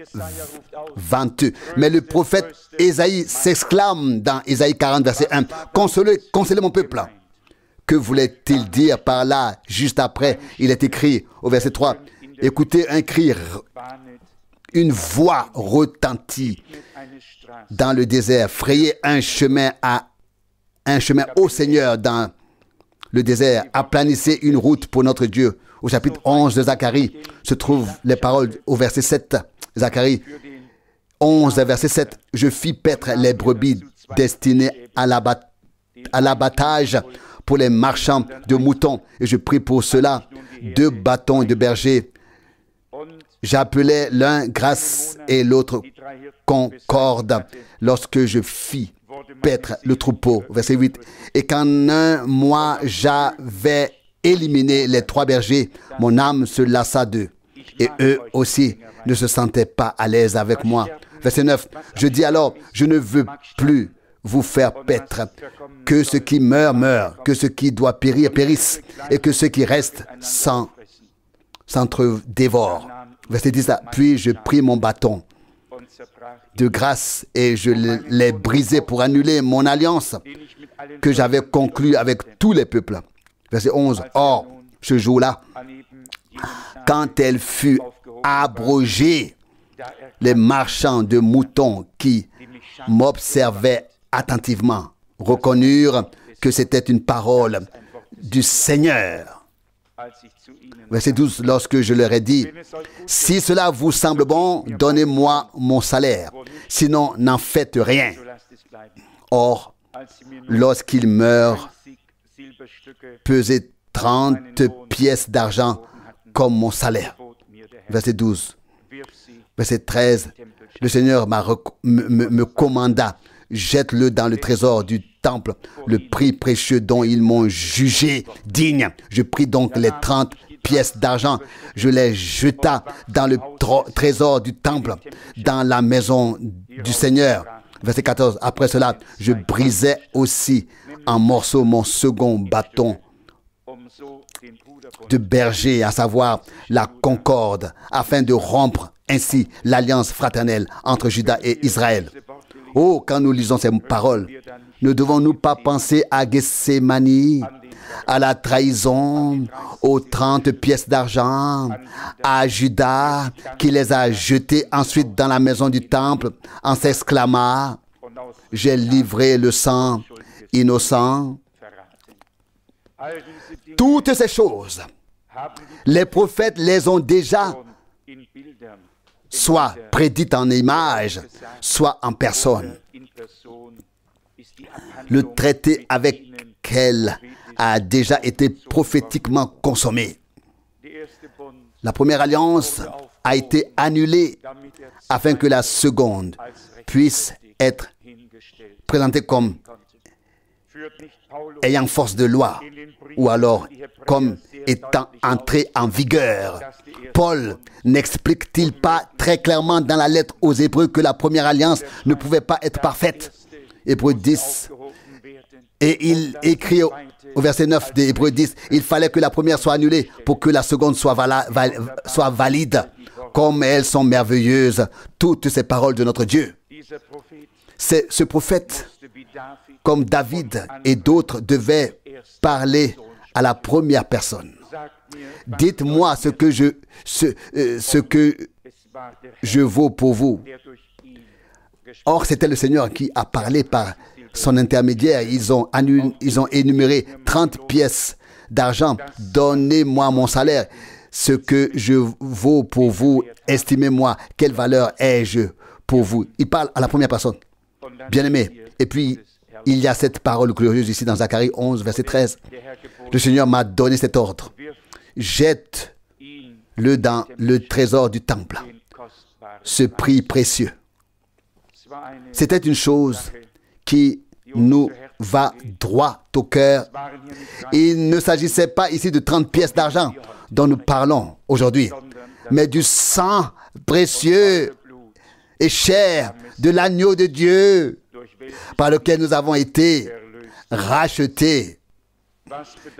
venteux. Mais le prophète Ésaïe s'exclame dans Ésaïe 40, verset 1. « Consolez mon peuple. » Que voulait-il dire par là? Juste après, il est écrit au verset 3. « Écoutez un cri, une voix retentit dans le désert. Frayez un chemin au Seigneur dans le désert. Aplanissez une route pour notre Dieu. » Au chapitre 11 de Zacharie se trouvent les paroles au verset 7. Zacharie 11, verset 7. « Je fis paître les brebis destinées à l'abattage pour les marchands de moutons. Et je pris pour cela 2 bâtons de berger. J'appelais l'un grâce et l'autre concorde lorsque je fis paître le troupeau. » Verset 8. « Et qu'en un mois j'avais éliminé les 3 bergers, mon âme se lassa d'eux. Et eux aussi ne se sentaient pas à l'aise avec moi. » Verset 9. « Je dis alors, je ne veux plus vous faire paître. Que ce qui meurt, meurt. Que ce qui doit périr, périsse. Et que ce qui reste s'entre-dévore. » Verset 10. « Puis je pris mon bâton de grâce et je l'ai brisé pour annuler mon alliance que j'avais conclue avec tous les peuples. » Verset 11. « Or, ce jour-là, quand elle fut abrogée, les marchands de moutons qui m'observaient attentivement reconnurent que c'était une parole du Seigneur. » Verset 12. « Lorsque je leur ai dit, si cela vous semble bon, donnez-moi mon salaire, sinon n'en faites rien. Or, lorsqu'il meurt, pesez 30 pièces d'argent comme mon salaire. » Verset 12. Verset 13. « Le Seigneur me commanda, jette-le dans le trésor du temple, le prix précieux dont ils m'ont jugé digne. Je pris donc les 30 pièces d'argent, je les jeta dans le trésor du temple, dans la maison du Seigneur. » Verset 14. « Après cela, je brisai aussi en morceaux mon second bâton de berger, à savoir la concorde, afin de rompre ainsi l'alliance fraternelle entre Juda et Israël. » Oh, quand nous lisons ces paroles, ne devons-nous pas penser à Gethsémani, à la trahison, aux 30 pièces d'argent, à Judas qui les a jetées ensuite dans la maison du temple en s'exclamant, « J'ai livré le sang innocent. » Toutes ces choses, les prophètes les ont déjà soit prédites en image, soit en personne. Le traité avec elle a déjà été prophétiquement consommé. La première alliance a été annulée afin que la seconde puisse être présentée comme ayant force de loi, ou alors comme étant entrée en vigueur. Paul n'explique-t-il pas très clairement dans la lettre aux Hébreux que la première alliance ne pouvait pas être parfaite? Hébreux 10. Et il écrit au verset 9 des Hébreux 10, il fallait que la première soit annulée pour que la seconde soit valide. Comme elles sont merveilleuses, toutes ces paroles de notre Dieu. Ce prophète, comme David et d'autres, devait parler à la première personne. Dites-moi ce que je vaux pour vous. Or, c'était le Seigneur qui a parlé par son intermédiaire. Ils ont énuméré 30 pièces d'argent. Donnez-moi mon salaire. Ce que je vaux pour vous, estimez-moi. Quelle valeur ai-je pour vous? Il parle à la première personne. Bien-aimé. Et puis, il y a cette parole glorieuse ici dans Zacharie 11, verset 13. Le Seigneur m'a donné cet ordre. Jette-le dans le trésor du temple. Ce prix précieux. C'était une chose qui nous va droit au cœur. Il ne s'agissait pas ici de 30 pièces d'argent dont nous parlons aujourd'hui, mais du sang précieux et cher de l'agneau de Dieu par lequel nous avons été rachetés.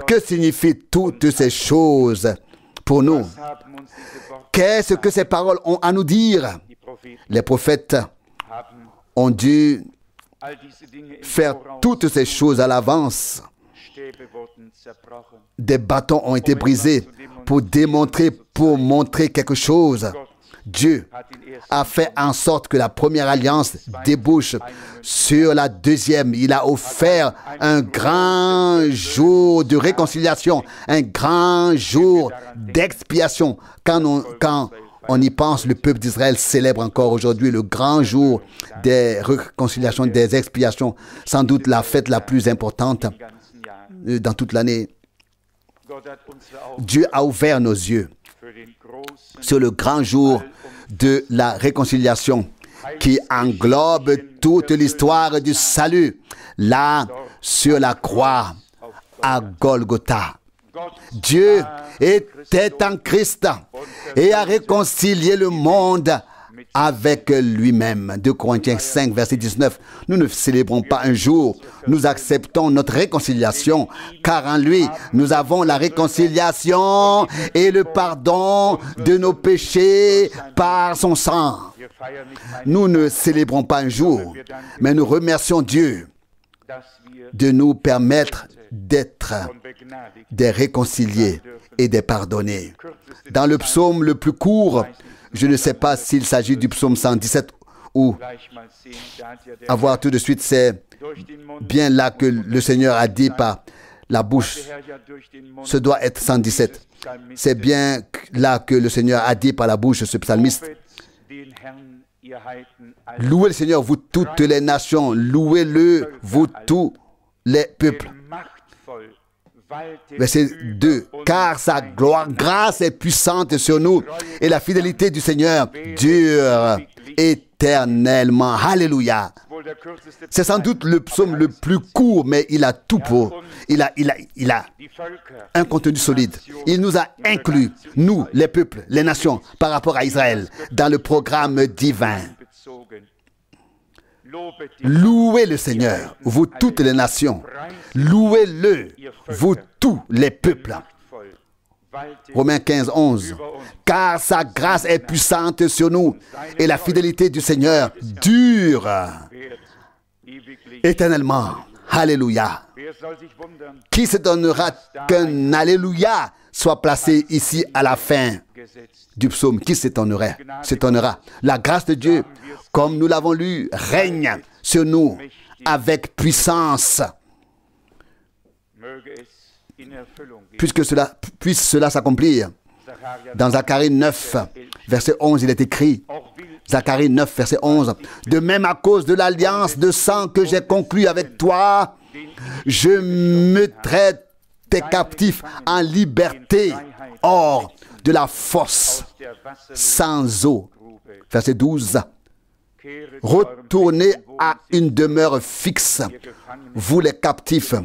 Que signifient toutes ces choses pour nous? Qu'est-ce que ces paroles ont à nous dire? Les prophètes ont dû faire toutes ces choses à l'avance. Des bâtons ont été brisés pour montrer quelque chose. Dieu a fait en sorte que la première alliance débouche sur la deuxième. Il a offert un grand jour de réconciliation, un grand jour d'expiation. Quand on y pense, le peuple d'Israël célèbre encore aujourd'hui le grand jour des réconciliations, des expiations, sans doute la fête la plus importante dans toute l'année. Dieu a ouvert nos yeux sur le grand jour de la réconciliation qui englobe toute l'histoire du salut, là, sur la croix, à Golgotha. Dieu était en Christ et a réconcilié le monde avec lui-même. 2 Corinthiens 5, verset 19. Nous ne célébrons pas un jour, nous acceptons notre réconciliation, car en lui, nous avons la réconciliation et le pardon de nos péchés par son sang. Nous ne célébrons pas un jour, mais nous remercions Dieu de nous permettre d'être des réconciliés et des pardonnés. Dans le psaume le plus court, je ne sais pas s'il s'agit du psaume 117 ou à voir tout de suite, c'est bien là que le Seigneur a dit par la bouche. Ce doit être 117. C'est bien là que le Seigneur a dit par la bouche, ce psalmiste. Louez le Seigneur, vous toutes les nations, louez-le, vous tous les peuples. Verset 2. Car sa grâce est puissante sur nous et la fidélité du Seigneur dure éternellement. Alléluia. C'est sans doute le psaume le plus court, mais il a tout pour. Il a un contenu solide. Il nous a inclus, nous, les peuples, les nations, par rapport à Israël, dans le programme divin. Louez le Seigneur, vous toutes les nations. Louez-le, vous tous les peuples. Romains 15, 11. Car sa grâce est puissante sur nous et la fidélité du Seigneur dure éternellement. Alléluia. Qui se donnera qu'un Alléluia soit placé ici à la fin du psaume? Qui s'étonnera? La grâce de Dieu, comme nous l'avons lu, règne sur nous avec puissance. Puisse cela s'accomplir. Dans Zacharie 9, verset 11, il est écrit, Zacharie 9, verset 11, « De même à cause de l'alliance de sang que j'ai conclue avec toi, je mettrai tes captifs en liberté hors de la fosse sans eau. » Verset 12, « Retournez à une demeure fixe, vous les captifs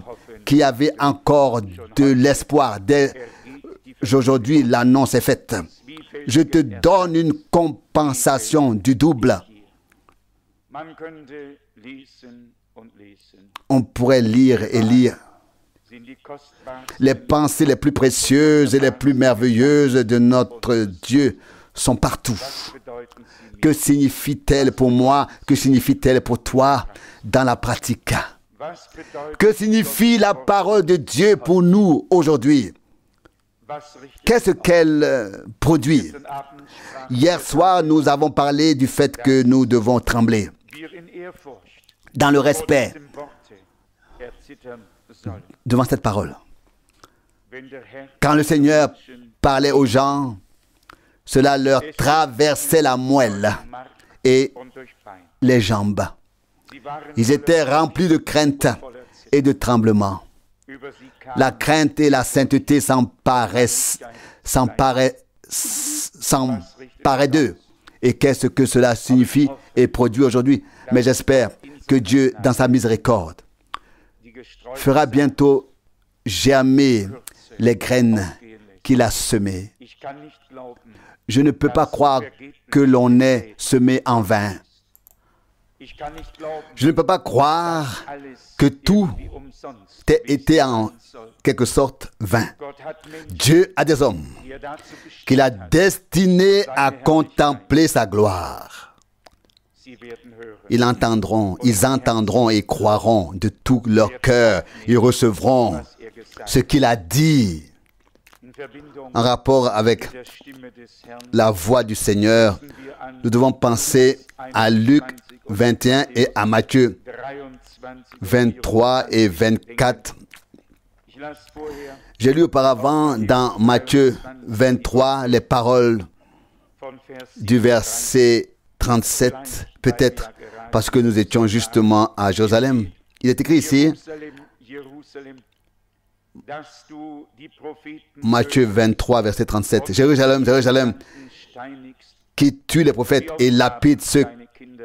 qui avez encore de l'espoir. Dès aujourd'hui, l'annonce est faite. Je te donne une compensation du double. » On pourrait lire et lire. Les pensées les plus précieuses et les plus merveilleuses de notre Dieu sont partout. Que signifie-t-elle pour moi? Que signifie-t-elle pour toi dans la pratique? Que signifie la parole de Dieu pour nous aujourd'hui? Qu'est-ce qu'elle produit? Hier soir, nous avons parlé du fait que nous devons trembler dans le respect devant cette parole. Quand le Seigneur parlait aux gens, cela leur traversait la moelle et les jambes. Ils étaient remplis de crainte et de tremblement. La crainte et la sainteté s'emparaient d'eux. Et qu'est-ce que cela signifie et produit aujourd'hui? Mais j'espère que Dieu, dans sa miséricorde, fera bientôt germer les graines qu'il a semées. Je ne peux pas croire que l'on ait semé en vain. Je ne peux pas croire que tout ait été en quelque sorte vain. Dieu a des hommes qu'il a destinés à contempler sa gloire. Ils entendront et croiront de tout leur cœur. Ils recevront ce qu'il a dit en rapport avec la voix du Seigneur. Nous devons penser à Luc 21 et à Matthieu 23 et 24. J'ai lu auparavant dans Matthieu 23 les paroles du verset 37, peut-être parce que nous étions justement à Jérusalem. Il est écrit ici, Matthieu 23, verset 37, Jérusalem, Jérusalem, qui tue les prophètes et lapide ceux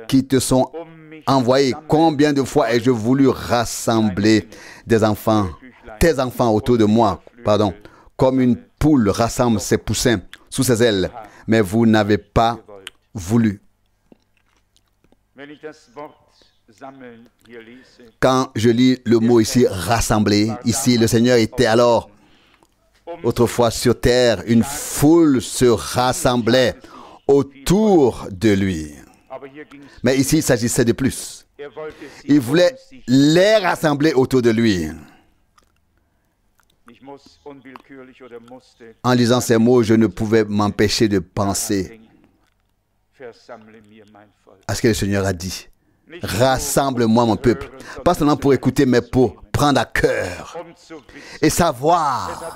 qui te sont envoyés. Combien de fois ai-je voulu rassembler des enfants, tes enfants autour de moi, comme une poule rassemble ses poussins sous ses ailes, mais vous n'avez pas voulu. Quand je lis le mot ici, rassembler, ici, le Seigneur était alors, autrefois sur terre, une foule se rassemblait autour de lui. Mais ici, il s'agissait de plus. Il voulait les rassembler autour de lui. En lisant ces mots, je ne pouvais m'empêcher de penser à ce que le Seigneur a dit. Rassemble-moi mon peuple. Pas seulement pour écouter, mais pour prendre à cœur et savoir.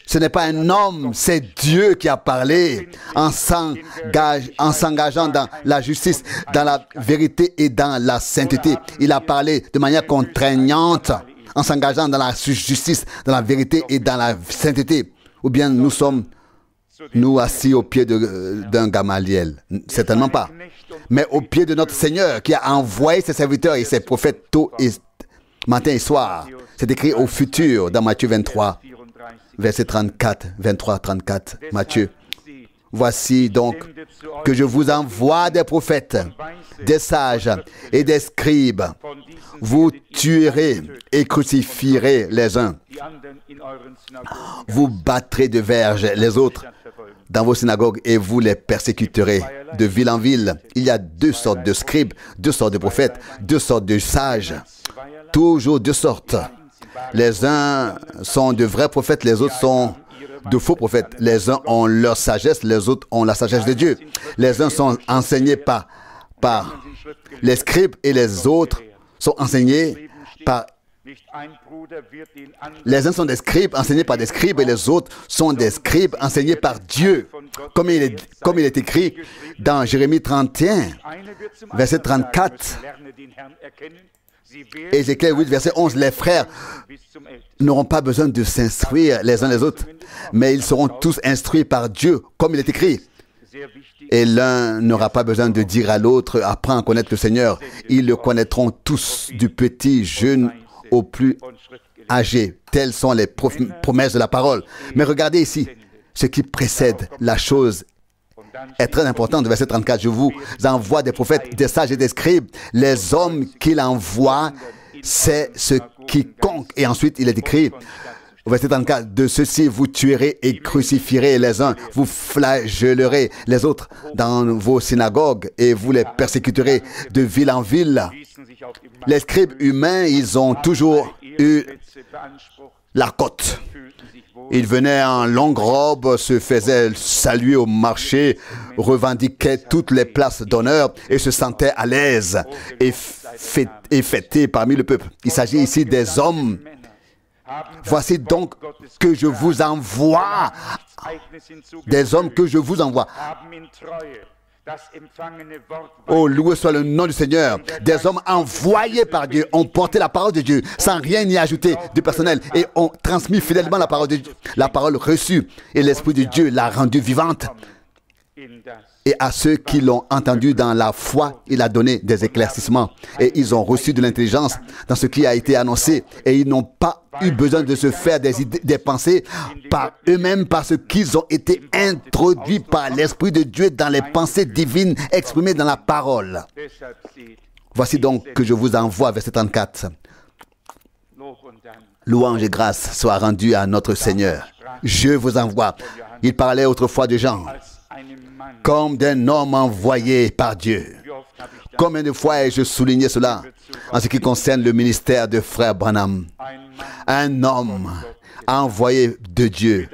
Ce n'est pas un homme, c'est Dieu qui a parlé en s'engageant dans la justice, dans la vérité et dans la sainteté. Il a parlé de manière contraignante en s'engageant dans la justice, dans la vérité et dans la sainteté. Ou bien nous sommes, nous, assis au pied d'un Gamaliel. Certainement pas. Mais au pied de notre Seigneur qui a envoyé ses serviteurs et ses prophètes tôt et matin et soir. C'est écrit au futur dans Matthieu 23, verset 34, 23, 34, Matthieu. Voici donc que je vous envoie des prophètes, des sages et des scribes. Vous tuerez et crucifierez les uns. Vous battrez de verges les autres dans vos synagogues et vous les persécuterez de ville en ville. Il y a deux sortes de scribes, deux sortes de prophètes, deux sortes de sages. Toujours deux sortes. Les uns sont de vrais prophètes, les autres sont de faux prophètes. Les uns ont leur sagesse, les autres ont la sagesse de Dieu. Les uns sont enseignés par les scribes et les autres sont enseignés par... Les uns sont des scribes enseignés par des scribes et les autres sont des scribes enseignés par Dieu. Comme il est écrit dans Jérémie 31, verset 34, et Ézéchiel 8, verset 11, les frères n'auront pas besoin de s'instruire les uns les autres, mais ils seront tous instruits par Dieu, comme il est écrit. Et l'un n'aura pas besoin de dire à l'autre, apprends à connaître le Seigneur. Ils le connaîtront tous, du petit jeune au plus âgé. Telles sont les promesses de la parole. Mais regardez ici, ce qui précède la chose est très important. De verset 34, je vous envoie des prophètes, des sages et des scribes. Les hommes qu'il envoie, c'est ce qui compte. Et ensuite, il est écrit, au verset 34, de ceux-ci vous tuerez et crucifierez les uns, vous flagellerez les autres dans vos synagogues et vous les persécuterez de ville en ville. Les scribes humains, ils ont toujours eu la cote. Ils venaient en longue robe, se faisaient saluer au marché, revendiquaient toutes les places d'honneur et se sentaient à l'aise et fêtés parmi le peuple. Il s'agit ici des hommes. Voici donc que je vous envoie, des hommes que je vous envoie. Oh, loué soit le nom du Seigneur. Des hommes envoyés par Dieu ont porté la parole de Dieu sans rien y ajouter de personnel et ont transmis fidèlement la parole de Dieu, la parole reçue, et l'Esprit de Dieu l'a rendue vivante. Et à ceux qui l'ont entendu dans la foi, il a donné des éclaircissements. Et ils ont reçu de l'intelligence dans ce qui a été annoncé. Et ils n'ont pas eu besoin de se faire des idées, des pensées par eux-mêmes parce qu'ils ont été introduits par l'Esprit de Dieu dans les pensées divines exprimées dans la parole. Voici donc que je vous envoie, verset 34. Louange et grâce soient rendues à notre Seigneur. Je vous envoie. Il parlait autrefois de Jean comme d'un homme envoyé par Dieu. Combien de fois ai-je souligné cela en ce qui concerne le ministère de frère Branham? Un homme envoyé de Dieu,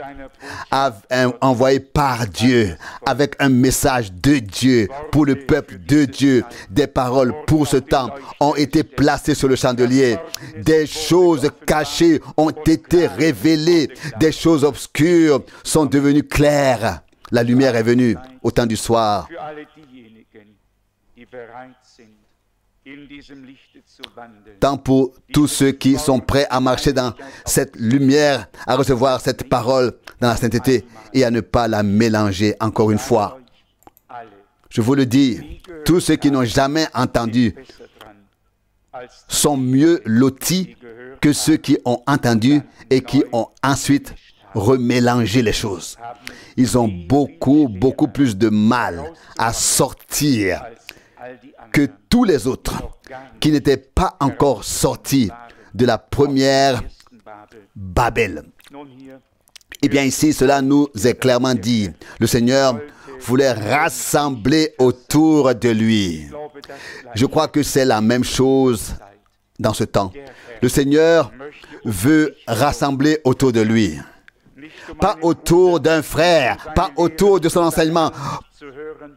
envoyé par Dieu, avec un message de Dieu pour le peuple de Dieu. Des paroles pour ce temps ont été placées sur le chandelier. Des choses cachées ont été révélées. Des choses obscures sont devenues claires. La lumière est venue au temps du soir. Tant pour tous ceux qui sont prêts à marcher dans cette lumière, à recevoir cette parole dans la sainteté et à ne pas la mélanger encore une fois. Je vous le dis, tous ceux qui n'ont jamais entendu sont mieux lotis que ceux qui ont entendu et qui ont ensuite remélangé les choses. Ils ont beaucoup plus de mal à sortir que tous les autres qui n'étaient pas encore sortis de la première Babel. Eh bien ici, cela nous est clairement dit. Le Seigneur voulait rassembler autour de lui. Je crois que c'est la même chose dans ce temps. Le Seigneur veut rassembler autour de lui. Pas autour d'un frère, pas autour de son enseignement,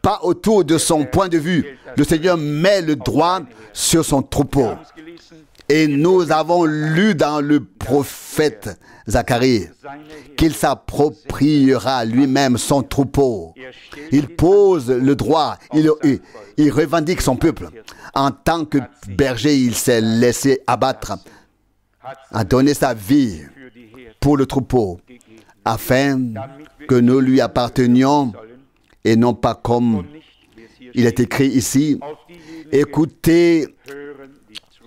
pas autour de son point de vue. Le Seigneur met le droit sur son troupeau. Et nous avons lu dans le prophète Zacharie qu'il s'appropriera lui-même son troupeau. Il pose le droit, il revendique son peuple. En tant que berger, il s'est laissé abattre, a donné sa vie pour le troupeau, afin que nous lui appartenions et non pas comme il est écrit ici. Écoutez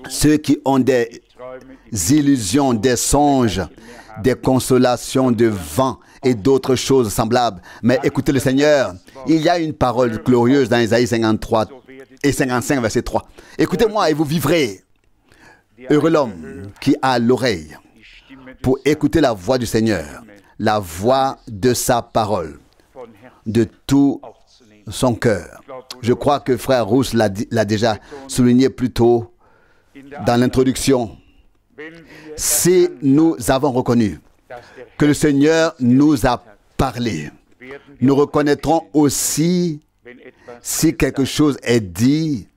ceux qui ont des illusions, des songes, des consolations de vent et d'autres choses semblables. Mais écoutez le Seigneur. Il y a une parole glorieuse dans Isaïe 53 et 55, verset 3. Écoutez-moi et vous vivrez. Heureux l'homme qui a l'oreille pour écouter la voix du Seigneur, la voix de sa parole, de tout son cœur. Je crois que frère Rousse l'a déjà souligné plus tôt dans l'introduction. Si nous avons reconnu que le Seigneur nous a parlé, nous reconnaîtrons aussi si quelque chose est dit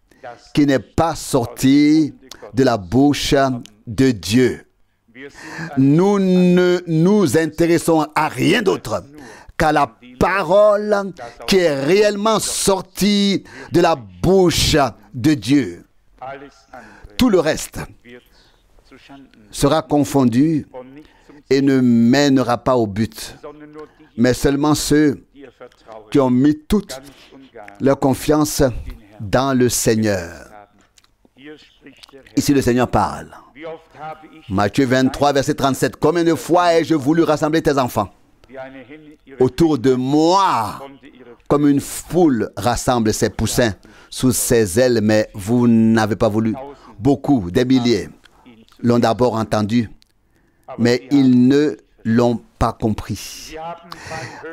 qui n'est pas sorti de la bouche de Dieu. Nous ne nous intéressons à rien d'autre qu'à la parole qui est réellement sortie de la bouche de Dieu. Tout le reste sera confondu et ne mènera pas au but, mais seulement ceux qui ont mis toute leur confiance dans le Seigneur. Ici, le Seigneur parle. Matthieu 23, verset 37. Combien de fois ai-je voulu rassembler tes enfants autour de moi, comme une foule rassemble ses poussins sous ses ailes, mais vous n'avez pas voulu. Beaucoup, des milliers, l'ont d'abord entendu, mais ils ne l'ont pas compris.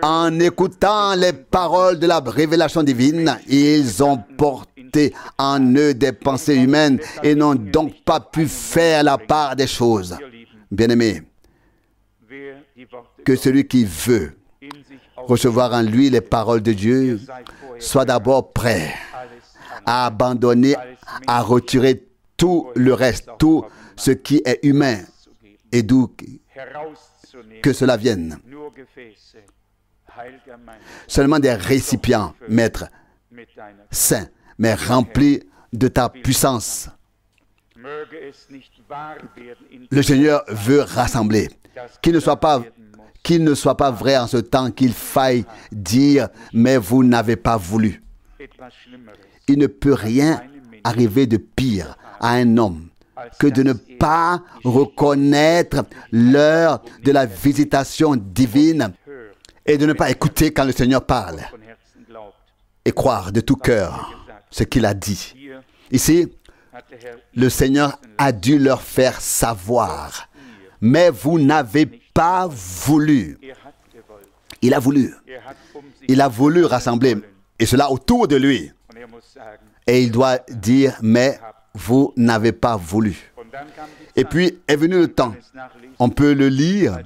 En écoutant les paroles de la révélation divine, ils ont porté en eux des pensées humaines et n'ont donc pas pu faire la part des choses. Bien-aimés, que celui qui veut recevoir en lui les paroles de Dieu soit d'abord prêt à abandonner, à retirer tout le reste, tout ce qui est humain et d'où que cela vienne. Seulement des récipients, maître, saints, mais remplis de ta puissance. Le Seigneur veut rassembler. Qu'il ne soit pas vrai en ce temps qu'il faille dire « mais vous n'avez pas voulu ». Il ne peut rien arriver de pire à un homme que de ne pas reconnaître l'heure de la visitation divine et de ne pas écouter quand le Seigneur parle et croire de tout cœur ce qu'il a dit. Ici, le Seigneur a dû leur faire savoir, mais vous n'avez pas voulu. Il a voulu. Il a voulu rassembler, et cela autour de lui. Et il doit dire, mais vous n'avez pas voulu. Et puis est venu le temps, on peut le lire,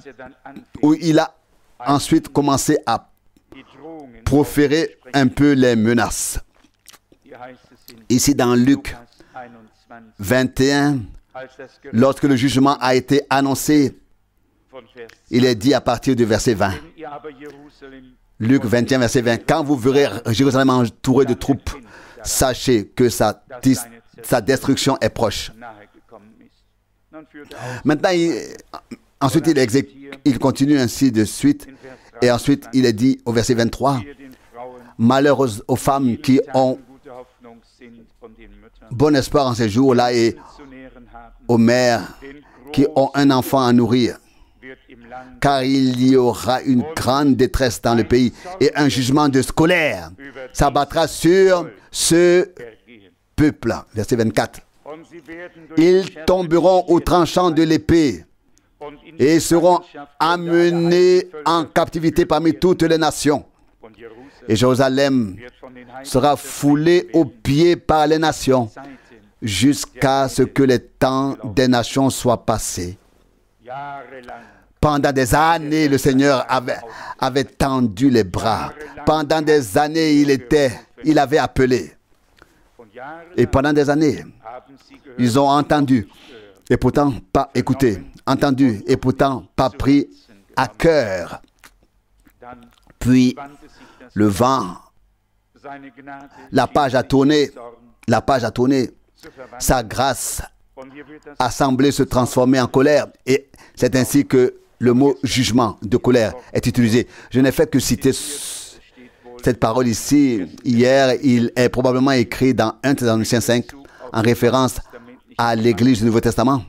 où il a ensuite commencé à proférer un peu les menaces. Ici dans Luc 21, lorsque le jugement a été annoncé, il est dit à partir du verset 20. Luc 21, verset 20. Quand vous verrez Jérusalem entouré de troupes, sachez que sa destruction est proche. Maintenant, ensuite il continue ainsi de suite. Et ensuite, il est dit au verset 23, malheur aux femmes qui ont bon espoir en ces jours-là et aux mères qui ont un enfant à nourrir. Car il y aura une grande détresse dans le pays et un jugement de colère s'abattra sur ce peuple. Verset 24. Ils tomberont au tranchant de l'épée et seront amenés en captivité parmi toutes les nations. Et Jérusalem sera foulée aux pieds par les nations jusqu'à ce que les temps des nations soient passés. Pendant des années, le Seigneur avait tendu les bras. Pendant des années, il avait appelé. Et pendant des années, ils ont entendu et pourtant pas écouté. Entendu et pourtant pas pris à cœur. Puis le vent, la page a tourné. Sa grâce a semblé se transformer en colère. Et c'est ainsi que le mot jugement de colère est utilisé. Je n'ai fait que citer cette parole ici. Hier, il est probablement écrit dans 1 Thessaloniciens 5 en référence à l'Église du Nouveau Testament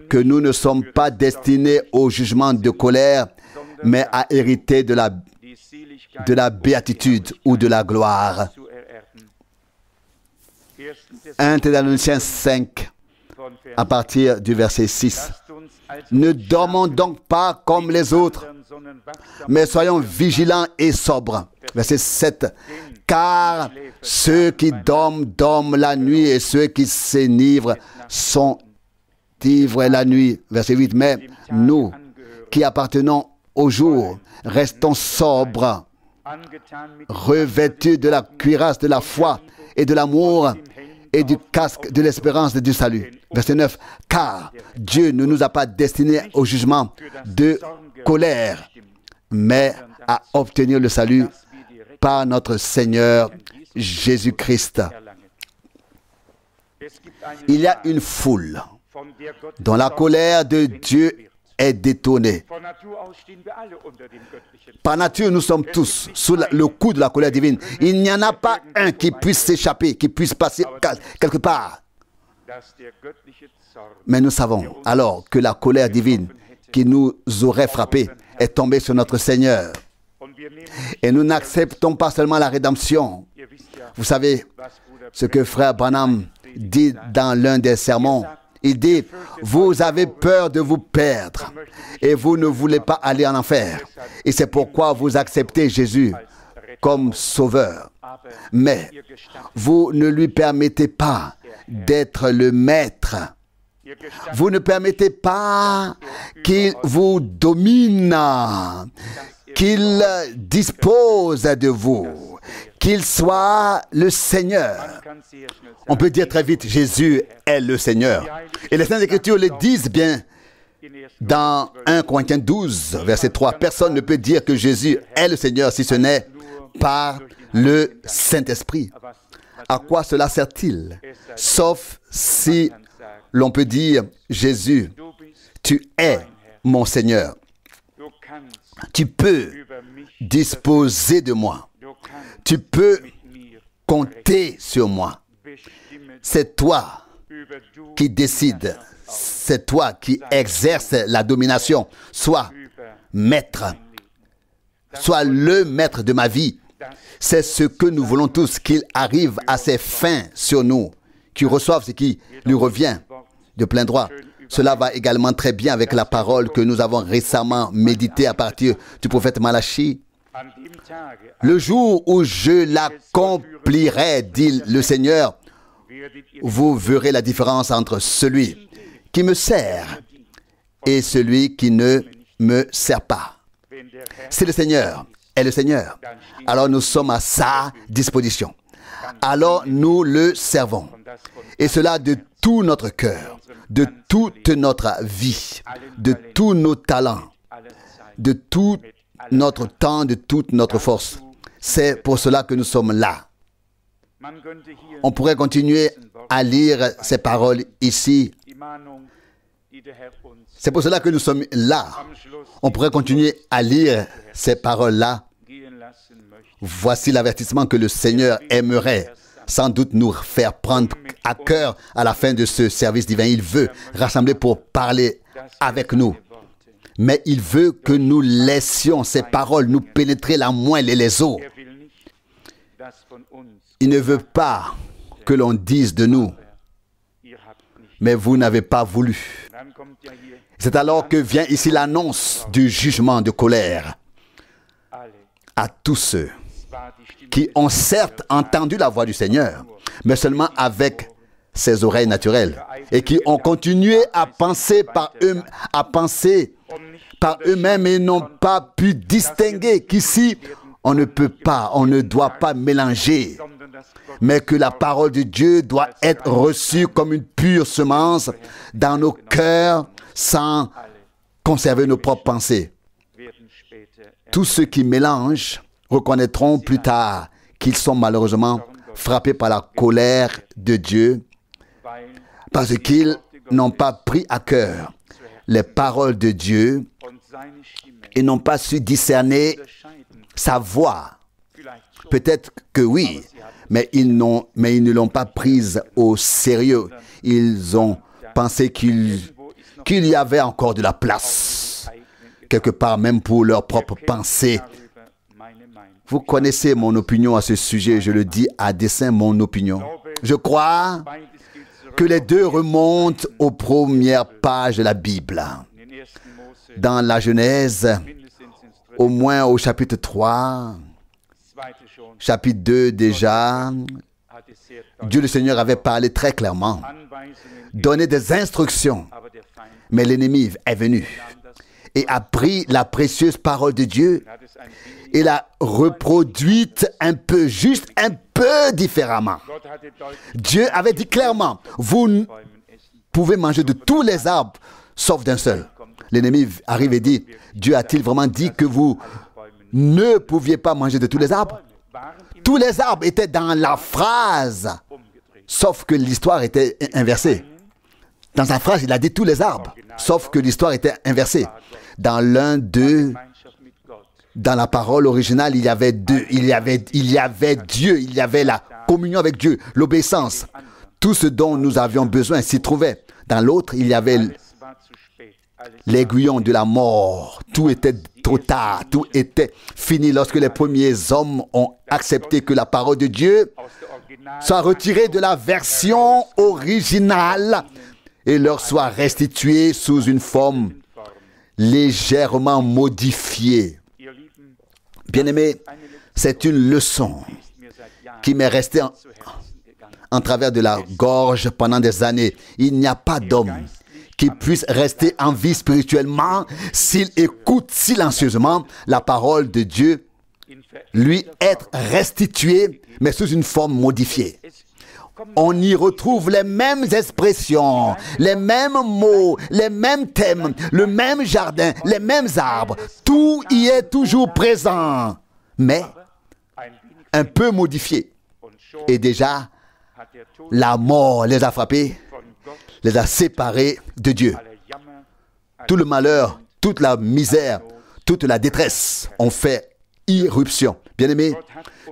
que nous ne sommes pas destinés au jugement de colère, mais à hériter de la béatitude ou de la gloire. 1 Thessaloniciens 5 à partir du verset 6. Ne dormons donc pas comme les autres, mais soyons vigilants et sobres. Verset 7. Car ceux qui dorment, dorment la nuit, et ceux qui s'enivrent sont ivres la nuit. Verset 8. Mais nous, qui appartenons au jour, restons sobres, revêtus de la cuirasse de la foi et de l'amour, et du casque de l'espérance du salut. Verset 9. Car Dieu ne nous a pas destinés au jugement de colère, mais à obtenir le salut par notre Seigneur Jésus-Christ. Il y a une foule dont la colère de Dieu est détournée. Par nature, nous sommes tous sous le coup de la colère divine. Il n'y en a pas un qui puisse s'échapper, qui puisse passer quelque part. Mais nous savons alors que la colère divine qui nous aurait frappés est tombée sur notre Seigneur. Et nous n'acceptons pas seulement la rédemption. Vous savez ce que frère Branham dit dans l'un des sermons. Il dit, vous avez peur de vous perdre et vous ne voulez pas aller en enfer. Et c'est pourquoi vous acceptez Jésus comme sauveur. Mais vous ne lui permettez pas d'être le maître. Vous ne permettez pas qu'il vous domine, qu'il dispose de vous, qu'il soit le Seigneur. On peut dire très vite, Jésus est le Seigneur. Et les Saintes Écritures le disent bien dans 1 Corinthiens 12, verset 3. Personne ne peut dire que Jésus est le Seigneur si ce n'est par le Saint-Esprit. À quoi cela sert-il? Sauf si l'on peut dire, Jésus, du bist tu es mon Seigneur. du kannst Tu peux über mich, disposer de moi. du kannst Tu peux mit mir compter sur moi. bestimme C'est toi über du qui décides. C'est toi qui exerces la domination. Sois über maître. mein Leben. Sois le maître de ma vie. Das C'est ce que nous voulons tous, qu'il arrive à ses fins sur nous, qu'il reçoive ce qui lui revient de plein droit. Cela va également très bien avec la parole que nous avons récemment méditée à partir du prophète Malachie. an dem Tage Le jour où je l'accomplirai, dit le Seigneur, werdet ihr vous verrez la différence entre celui qui me sert et celui qui ne me sert pas. wenn der Herr Si le Seigneur est le Seigneur, alors nous sommes à sa disposition. Alors nous le servons. das von Et cela de tout notre cœur, de toute notre vie, de tous nos talents, aller Zeit de tout notre temps, de toute notre force. C'est pour cela que nous sommes là. man könnte hier On pourrait continuer à lire ces paroles ici. die Mahnung, die der Herr uns C'est pour cela que nous sommes là. am Schluss On pourrait continuer à lire ces paroles-là. gehen lassen möchte. Voici l'avertissement que le Seigneur aimerait sans doute nous faire prendre à cœur à la fin de ce service divin. Il veut rassembler pour parler avec nous. Mais il veut que nous laissions ces paroles nous pénétrer la moelle et les os. Er will nicht, dass von uns Il ne veut pas que l'on dise de nous, ihr habt nicht. mais vous n'avez pas voulu. Dann kommt ja hier C'est alors que vient ici l'annonce du jugement de colère alle. à tous ceux War die Stimme qui ont certes entendu la voix du Seigneur, mais seulement avec ses oreilles naturelles, et qui ont continué à penser par eux-mêmes et n'ont pas pu distinguer qu'ici, on ne peut pas, on ne doit pas mélanger, sondern dass Gott mais que la parole de Dieu doit être reçue comme une pure semence dans nos cœurs sans conserver nos propres pensées. werden später Tous ceux qui mélangent reconnaîtront plus tard qu'ils sont malheureusement frappés par la colère de Dieu weil parce qu'ils n'ont pas pris à cœur les paroles de Dieu und seine Stimme et n'ont pas su discerner unterscheiden. sa voix. Vielleicht schon, Peut-être que oui, mais ils ne l'ont pas prise au sérieux. Ils ont pensé qu'il y avait encore de la place, quelque part même pour leurs propres pensées. darüber meine Meinung. Vous connaissez mon opinion à ce sujet, je le dis à dessein, mon opinion. Je crois Beides geht zurück que les deux remontent aux premières pages de la Bible. in den 1. Mose, Dans la Genèse, mindestens ins 3. au moins au chapitre 3, 2. schon, chapitre 2 déjà, hat es sehr deutlich Dieu le Seigneur avait parlé très clairement, Anweisungen, donné des instructions, aber der Feind mais l'ennemi est venu nahm das, et a pris la précieuse parole de Dieu hat es ein wenig. et l'a reproduite un peu, juste un peu différemment. Gott hatte deutlich Dieu avait dit clairement, vous Bäumen essen. pouvez manger de tous les arbres, sauf d'un seul. L'ennemi arrive et dit, Dieu a-t-il vraiment dit que vous Bäumen ne pouviez pas manger de tous les arbres? waren im Tous les arbres étaient dans la phrase, umgedreht. sauf que l'histoire était inversée. Dans sa phrase, il a dit tous les arbres, sauf que l'histoire était inversée. Dans l'un d'eux, Gemeinschaft mit Gott. dans la parole originale, il y avait deux. Il y avait Dieu, il y avait la communion avec Dieu, l'obéissance. Tout ce dont nous avions besoin s'y trouvait. Dans l'autre, il y avait Es war zu spät. Alles l'aiguillon de la mort. Tout était trop tard, tout était fini lorsque les premiers hommes ont accepté que la parole de Dieu aus der Original soit retirée de la version originale et leur soit restituée sous une forme Form. légèrement modifiée. Ihr Lieben, Bien-aimés, c'est une leçon ist mir seit Jahren qui m'est restée zu Herzen gegangen. en travers de la gorge pendant des années. Il n'y a pas d'homme qui puisse rester en vie spirituellement s'il écoute silencieusement la parole de Dieu In lui être restitué, mais sous une forme modifiée. On y retrouve les mêmes expressions, les mêmes mots, les mêmes thèmes, le même jardin, les mêmes arbres. Tout y est toujours présent, mais ein wenig un peu modifié. und schon Et déjà, hat der Tod la mort les a frappés von Gott les a séparés de Dieu. aller Jammer, Tout le malheur, toute la misère, toute la détresse ont fait irruption. Bien-aimés,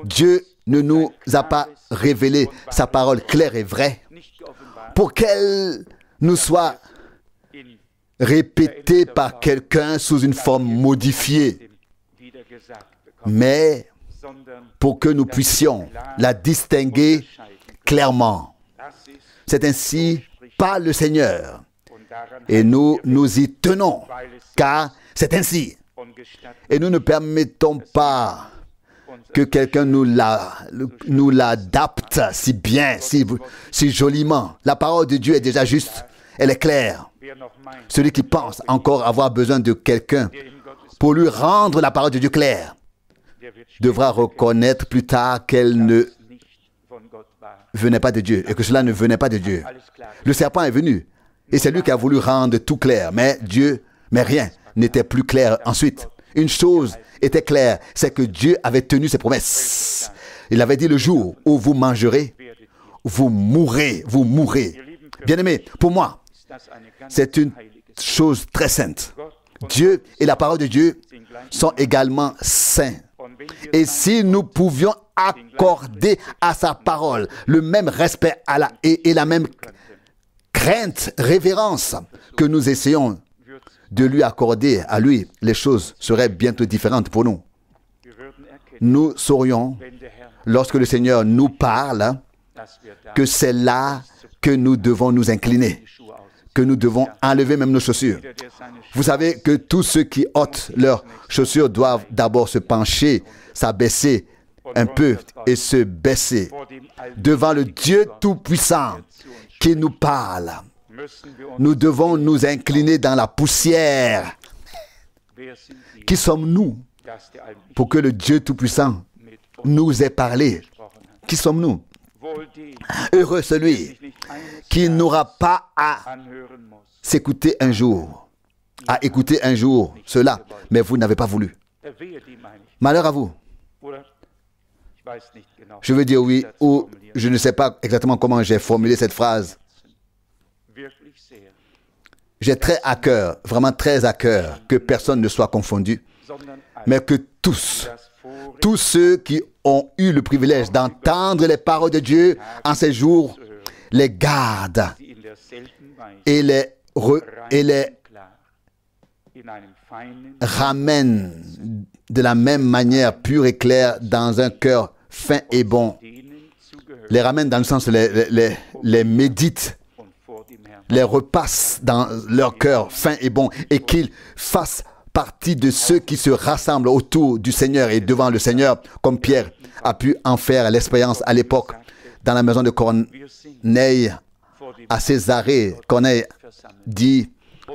Dieu ne nous a pas révélé sa parole claire et vraie nicht geoffenbart pour qu'elle nous soit in répétée par quelqu'un sous une forme modifiée, wieder gesagt bekommen, mais sondern pour que nous puissions la distinguer clairement. das ist C'est ainsi par le Seigneur. und daran Et nous nous y tenons, car c'est ainsi. und gestattet Et nous ne permettons pas que quelqu'un nous l'adapte si bien, si joliment. La parole de Dieu est déjà juste, elle est claire. wer noch meint, Celui qui pense encore avoir besoin de quelqu'un der im Gottes pour lui rendre la parole de Dieu claire, der wird devra reconnaître plus tard qu'elle ne nicht von Gott war. venait pas de Dieu et que cela ne venait pas de Dieu. Alles klar. Le serpent est venu et c'est lui qui a voulu rendre tout clair, mais rien n'était plus clair ensuite. Une chose était claire, c'est que Dieu avait tenu ses promesses. Il avait dit: le jour où vous mangerez, vous mourrez, vous mourrez. Bien-aimés, pour moi, Ist das eine ganz c'est une heilige chose très sainte. Gott und Dieu et la parole de Dieu sind gleich. sont également saints. Und wenn wir Et si nous pouvions accorder à sa parole le même respect et la même crainte, révérence que nous essayons de lui accorder à lui, les choses seraient bientôt différentes pour nous. wir würden erkennen, Nous saurions, wenn der Herr, lorsque le Seigneur nous parle, dass wir da que c'est là que nous devons nous incliner, die Schuhe ausziehen. que nous devons enlever même nos chaussures. Der seine Vous savez que tous ceux qui ôtent leurs chaussures doivent d'abord se pencher, s'abaisser un peu et se baisser vor dem Alten devant le Dieu Tout-Puissant qui nous parle. müssen wir uns, Nous devons nous incliner dans la poussière. wer sind wir, Qui sommes-nous dass der Allmächtige pour que le Dieu Tout-Puissant mit uns nous ait parlé? gesprochen hat. Qui sommes-nous? Wohl dem, Heureux celui sich nicht eines qui n'aura pas à anhören muss, s'écouter un jour, à écouter un jour cela, mais vous n'avez pas voulu. wehe dem meine ich. Malheur à vous. Oder? Ich weiß nicht genau. Je veux dire oui, wie ich das ou formulieren je ne sais pas exactement comment j'ai formulé cette phrase. Wirklich sehr. J'ai très à cœur, vraiment très à cœur, que personne ne soit confondu, Sondern alle, mais que tous, das Vorrecht tous ceux qui ont eu le privilège d'entendre les paroles de Dieu en ces jours, les gardent sie in derselben Weise et les rein und klar in einem feinen ramènent de la même manière pure et claire dans un cœur fin et bon. denen zugehört Les ramènent dans le sens, les méditent, und vor dem Herrn les repassent dans leur cœur fin et bon et qu'ils fassent partie de ceux qui se rassemblent autour du Seigneur et devant le Seigneur, comme Pierre a pu en faire l'expérience à l'époque dans la maison de Corneille vor dem à Césarée. Corneille versammelt, dit: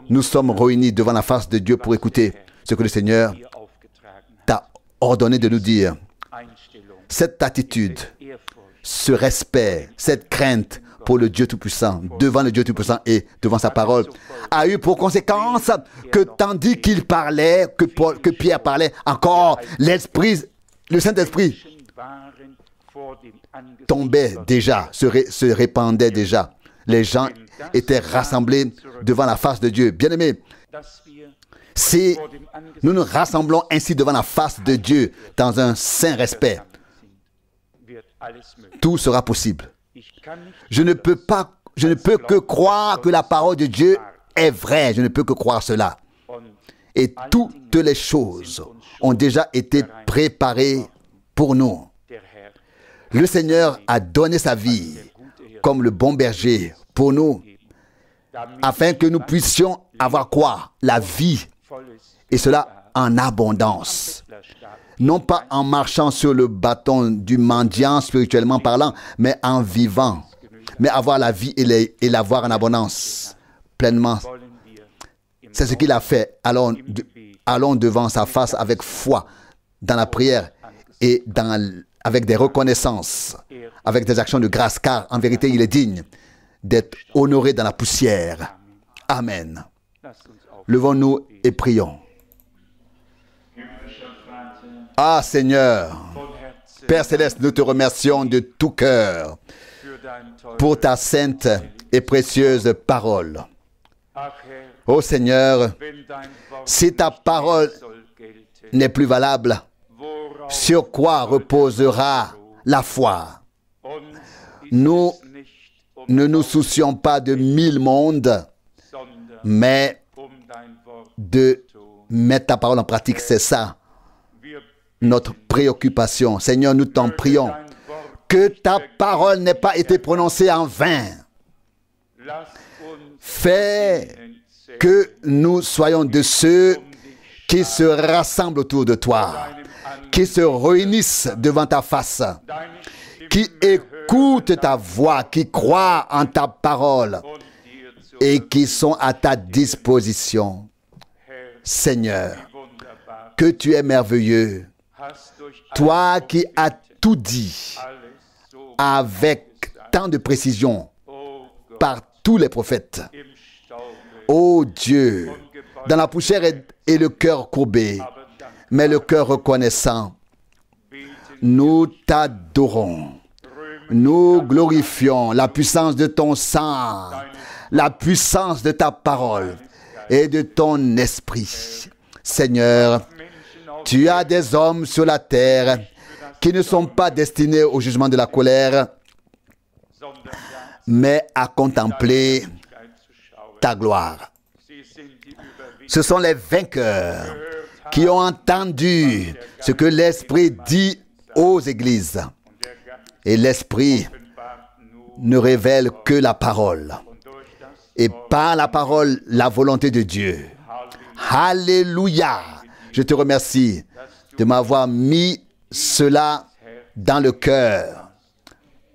nous sommes réunis devant la face de Dieu pour écouter ce que le Seigneur ihr aufgetragen hat. t'a ordonné de nous dire. Einstellung, Cette attitude, Ehrfurcht, ce respect, cette crainte pour le Dieu Tout-Puissant, devant le Dieu Tout-Puissant et devant sa parole, a eu pour conséquence que tandis qu'il parlait, que Pierre parlait encore, le Saint-Esprit waren vor dem Angesicht tombait déjà, se répandait déjà. Les gens étaient rassemblés devant la face de Dieu. Bien-aimés, dass wir si vor dem Angesicht nous nous rassemblons ainsi devant la face de Dieu dans un saint respect, sind, wird alles möglich. tout sera possible. Ich kann nicht Je ne peux que croire que la parole de Dieu est vraie. Je ne peux que croire cela. und Et toutes les choses ont déjà été préparées pour nous. der Herr Le Seigneur a donné sa vie comme le bon berger pour nous, damit afin que nous puissions avoir quoi? La vie, volles et cela en abondance. Bettlerstab Non pas en marchant sur le bâton du mendiant spirituellement parlant, mais en vivant. Mais avoir la vie et l'avoir en abondance, pleinement. wollen wir im C'est ce qu'il a fait. Allons devant sa face avec foi, dans la prière et avec des reconnaissances, avec des actions de grâce, car en vérité, il est digne d'être honoré dans la poussière. Amen. Lasst uns auf. Levons-nous et prions. Ah Seigneur, Von Herzen Père Céleste, nous te remercions de tout cœur für pour ta sainte et précieuse parole. Ach Herr, Ô Seigneur, wenn dein Wort si ta parole soll gelten, n'est plus valable, worauf sur quoi reposera la foi? uns ist Nous es nicht ne nous soucions pas de 1000 mondes, sondern mais dein Wort de mettre ta parole en pratique. C'est ça wir notre préoccupation. Seigneur, nous t'en prions dein Wort, que ta parole n'ait pas été prononcée en vain. lass uns Fais entzählen, que nous soyons de ceux qui se rassemblent autour de toi, qui se réunissent devant ta face, deine Stimme qui écoutent ta voix, qui croient en ta parole und dir zu et qui sont à ta disposition. Herr, Seigneur, wunderbar, que tu es merveilleux, hast durch toi qui as tout dit alles so avec tant de précision oh Gott, par tous les prophètes. im Staube, Ô Dieu, dans la poussière et le cœur courbé, aber dank mais le cœur reconnaissant, beten, nous t'adorons. Nous glorifions la puissance de ton sang, la puissance de ta parole et de ton esprit. Seigneur, Menschen auf, tu as des hommes sur la terre qui ne sont pas destinés au jugement de la colère, sondern ja, mais à contempler Herrlichkeit zu schauen. ta gloire. Sie sind die Überwinder, Ce sont les vainqueurs qui ont entendu ce que l'Esprit dit aux églises. und der Geist Et l'Esprit offenbart nur ne révèle que la parole. und durch das Et par la parole, la volonté de Dieu. Alléluia. Je te remercie de m'avoir mis cela dans le cœur,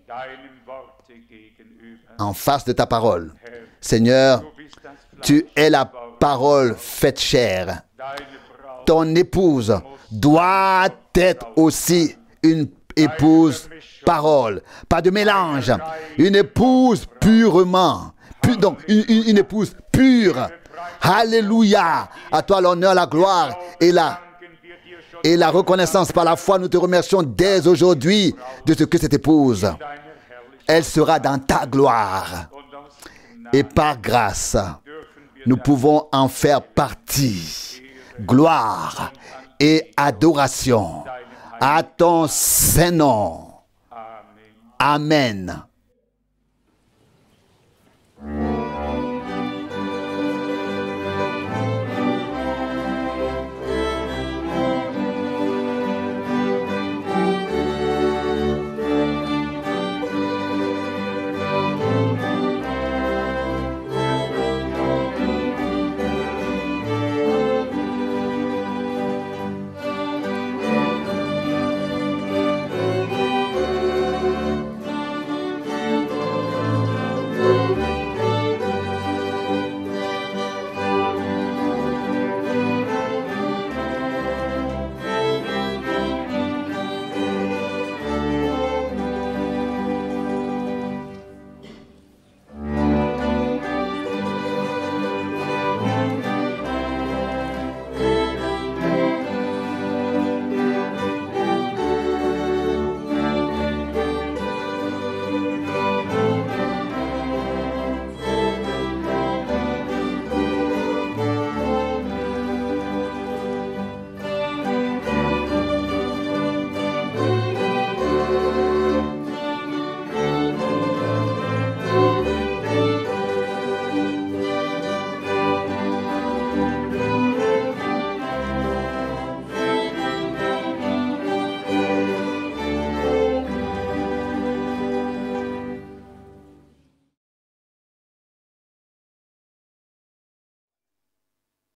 deinem Worte gegenüber. en face de ta parole. Seigneur, Du bist das Fleisch, tu es la parole faite chair. deine Braut, Ton épouse doit être aussi une épouse parole. Pas de mélange. Une épouse purement. Donc, une épouse pure. Alléluia. À toi l'honneur, la gloire et la reconnaissance par la foi. Nous te remercions dès aujourd'hui de ce que cette épouse, deiner Herrlichkeit elle sera dans ta gloire. und aus Et par grâce, dürfen wir nous pouvons en faire partie. Gloire et adoration à ton Saint-Nom. Amen. Amen.